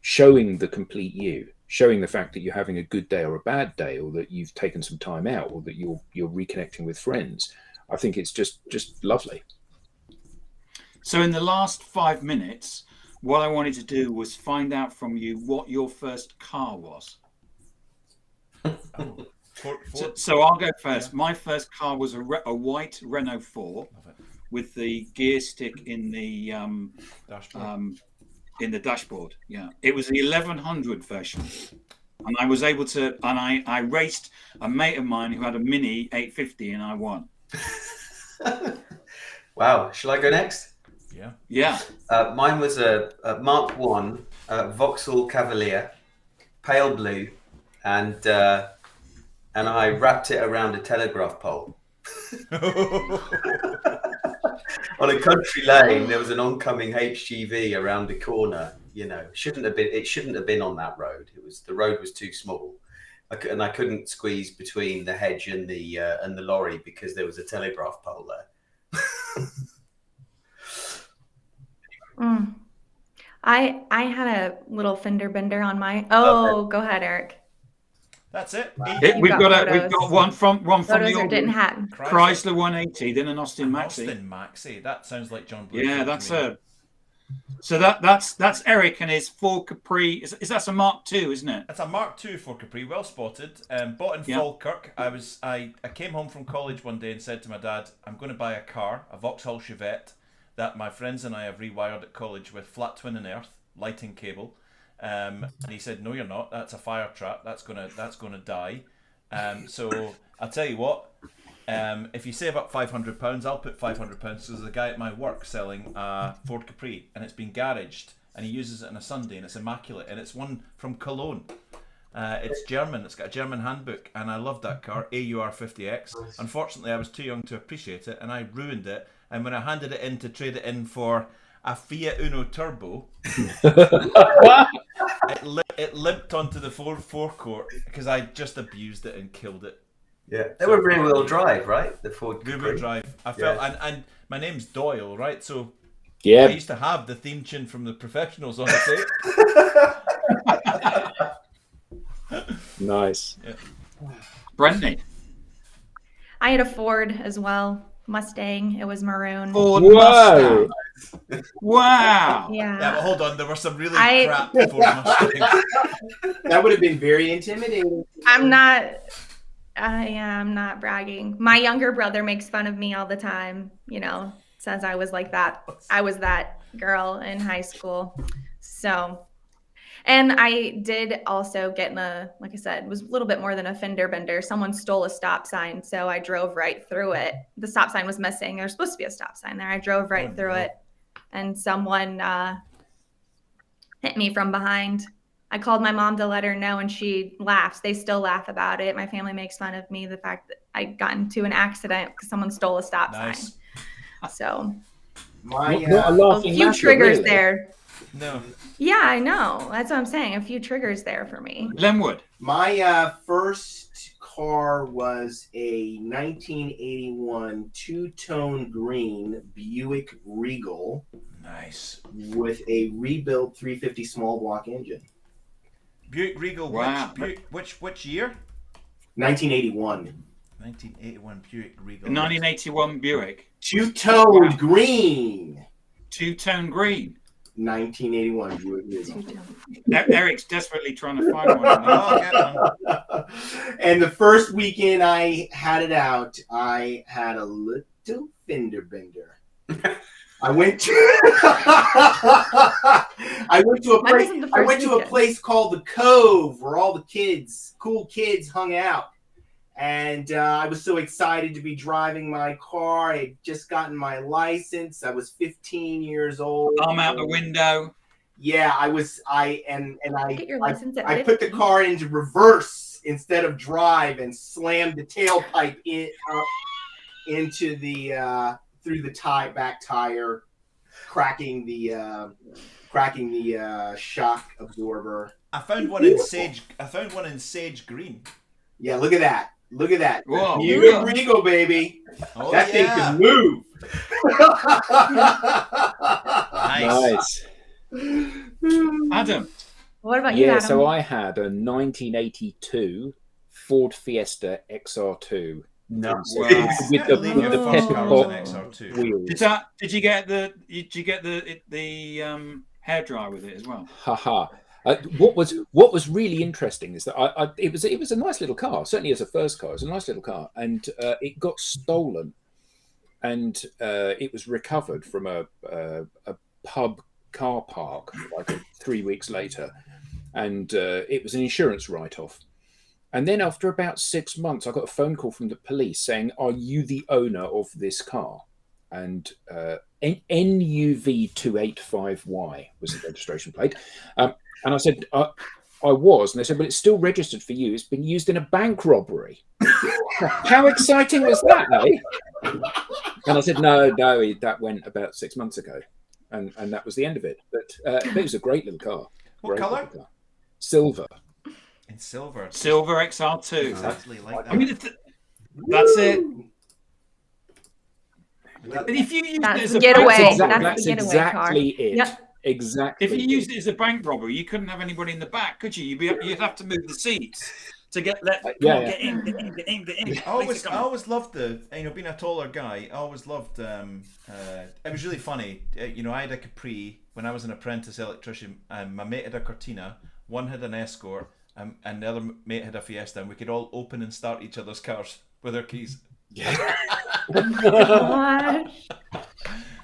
Speaker 2: showing the complete you, showing the fact that you're having a good day or a bad day, or that you've taken some time out, or that you're reconnecting with friends, I think it's just lovely.
Speaker 1: So in the last 5 minutes, what I wanted to do was find out from you what your first car was. So I'll go first. Yeah. My first car was a white Renault 4 with the gear stick in the dashboard. Yeah, it was the 1100 version, and I was able to. And I raced a mate of mine who had a Mini 850, and I won.
Speaker 6: Wow! Shall I go next?
Speaker 1: Yeah.
Speaker 6: Mine was a Mark 1 Vauxhall Cavalier, pale blue, and I wrapped it around a telegraph pole. On a country lane, there was an oncoming HGV around the corner. You know, it shouldn't have been on that road. The road was too small, and I couldn't squeeze between the hedge and the lorry because there was a telegraph pole there.
Speaker 5: I had a little fender bender on my. Oh, go ahead, Eric.
Speaker 4: That's it.
Speaker 1: We've got one from the old
Speaker 5: Chrysler
Speaker 1: 180, then an Austin Maxi.
Speaker 4: Austin Maxi. That sounds like John Blue.
Speaker 1: Yeah, that's a. So that's Eric and his Ford Capri. Is that a Mark II, isn't it?
Speaker 4: It's a Mark II Ford Capri, well spotted. Bought in Falkirk. I came home from college one day and said to my dad, "I'm going to buy a car, a Vauxhall Chevette that my friends and I have rewired at college with flat twin and earth lighting cable." And he said, "No, you're not. That's a fire trap. That's gonna die." So I'll tell you what. If you save up £500, I'll put £500 because there's a guy at my work selling a Ford Capri, and it's been garaged, and he uses it on a Sunday, and it's immaculate, and it's one from Cologne. It's German. It's got a German handbook, and I love that car, AUR 50X. Unfortunately, I was too young to appreciate it, and I ruined it. And when I handed it in to trade it in for a Fiat Uno Turbo, it limped onto the forecourt because I just abused it and killed it.
Speaker 6: Yeah, they were rear-wheel drive, right? The Ford
Speaker 4: rear-wheel drive. I felt, and my name's Doyle, right? So
Speaker 2: yeah,
Speaker 4: I used to have the theme tune from The Professionals on the tape.
Speaker 2: Nice.
Speaker 1: Yeah. Brendan.
Speaker 5: I had a Ford as well. Mustang. It was maroon.
Speaker 1: Ford Mustang. Wow.
Speaker 5: Yeah.
Speaker 4: Yeah, but hold on. There were some really crap Ford Mustangs.
Speaker 3: That would have been very intimidating.
Speaker 5: I'm not bragging. My younger brother makes fun of me all the time, says I was like that. I was that girl in high school. So, and I did also get like I said, it was a little bit more than a fender bender. Someone stole a stop sign, so I drove right through it. The stop sign was missing. There's supposed to be a stop sign there. I drove right through it, and someone hit me from behind. I called my mom to let her know, and she laughs. They still laugh about it. My family makes fun of me, the fact that I got into an accident because someone stole a stop sign. So,
Speaker 2: a
Speaker 5: few triggers there.
Speaker 4: No.
Speaker 5: Yeah, I know. That's what I'm saying. A few triggers there for me.
Speaker 1: Lenwood.
Speaker 3: My first car was a 1981 two-tone green Buick Regal.
Speaker 4: Nice.
Speaker 3: With a rebuilt 350 small block engine.
Speaker 4: Buick Regal.
Speaker 1: Wow.
Speaker 4: Which year?
Speaker 3: 1981.
Speaker 4: 1981 Buick Regal.
Speaker 1: 1981 Buick.
Speaker 3: Two-toned green.
Speaker 1: Two-tone green.
Speaker 3: 1981 Buick Regal.
Speaker 1: Eric's desperately trying to find one.
Speaker 3: And the first weekend I had it out, I had a little fender bender. I went to a place called the Cove where all the cool kids hung out. And I was so excited to be driving my car. I had just gotten my license. I was 15 years old.
Speaker 1: Arm out the window.
Speaker 3: Yeah, I
Speaker 5: Get your license at
Speaker 3: I put the
Speaker 5: 50.
Speaker 3: car into reverse instead of drive and slammed the tailpipe up into the through the back tire, cracking the shock absorber.
Speaker 4: I found one in sage green.
Speaker 3: Yeah, look at that. Look at that.
Speaker 1: Whoa.
Speaker 3: New Regal, baby.
Speaker 4: Oh,
Speaker 3: That thing
Speaker 4: yeah.
Speaker 3: can move.
Speaker 2: Nice.
Speaker 1: Adam.
Speaker 5: What about you,
Speaker 2: Yeah,
Speaker 5: Adam?
Speaker 2: so I had a 1982 Ford Fiesta XR2
Speaker 3: No.
Speaker 1: Wow.
Speaker 2: with the
Speaker 4: Believe your first car was an XR2.
Speaker 2: wheels.
Speaker 1: Did you get the hairdryer with it as well?
Speaker 2: Haha. What was really interesting is that it was a nice little car. Certainly as a first car, it was a nice little car, and it got stolen, and it was recovered from a pub car park like 3 weeks later, and it was an insurance write-off. And then after about 6 months, I got a phone call from the police saying, "Are you the owner of this car?" And NUV285Y was the registration plate. And I said, I was. And they said, "But it's still registered for you. It's been used in a bank robbery." How exciting was that, eh? And I said, no, that went about 6 months ago. And that was the end of it. But it was a great little car.
Speaker 4: What colour?
Speaker 2: Silver.
Speaker 4: In silver.
Speaker 1: Silver XR2.
Speaker 4: Exactly like that.
Speaker 1: I mean, that's it. If you use
Speaker 5: That's
Speaker 1: it as
Speaker 5: the
Speaker 1: a
Speaker 5: getaway.
Speaker 1: bank
Speaker 5: That's
Speaker 1: robbery,
Speaker 5: the getaway car.
Speaker 2: exactly it.
Speaker 5: Yep.
Speaker 2: Exactly.
Speaker 1: if you used it as a bank robbery, you couldn't have anybody in the back, could you? You'd have to move the seats to get get in.
Speaker 4: I always loved being a taller guy. I always loved. It was really funny. I had a Capri when I was an apprentice electrician, and my mate had a Cortina. One had an Escort, and the other mate had a Fiesta, and we could all open and start each other's cars with our keys.
Speaker 5: Gosh.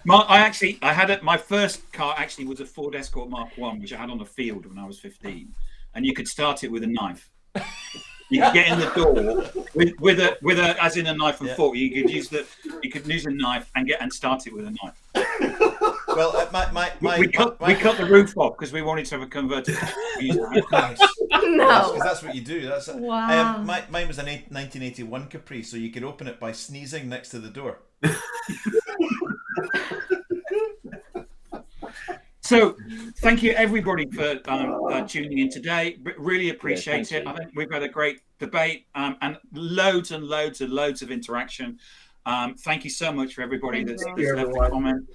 Speaker 1: I had my first car actually was a Ford Escort Mark I, which I had on the field when I was 15, and you could start it with a knife. You could get in the door with a as in a knife and fork. You could use a knife and start it with a knife.
Speaker 4: Well,
Speaker 1: We cut the roof off because we wanted to have a converted.
Speaker 5: No.
Speaker 4: because that's what you do. That's
Speaker 5: Wow.
Speaker 4: mine was a 1981 Capri, so you could open it by sneezing next to the door.
Speaker 1: So, thank you everybody for tuning in today. Really appreciate it. I think we've had a great debate and loads and loads and loads of interaction. Thank you so much for everybody that's left a comment.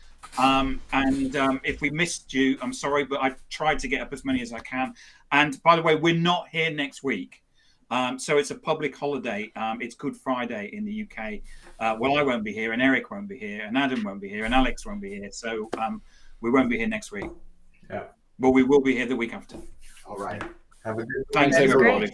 Speaker 1: If we missed you, I'm sorry, but I tried to get up as many as I can. And by the way, we're not here next week. So it's a public holiday. It's Good Friday in the UK. Well, I won't be here, and Eric won't be here, and Adam won't be here, and Alex won't be here. So we won't be here next week.
Speaker 3: Yeah.
Speaker 1: But we will be here the week after.
Speaker 3: All right. Have a good
Speaker 1: Thanks, everybody.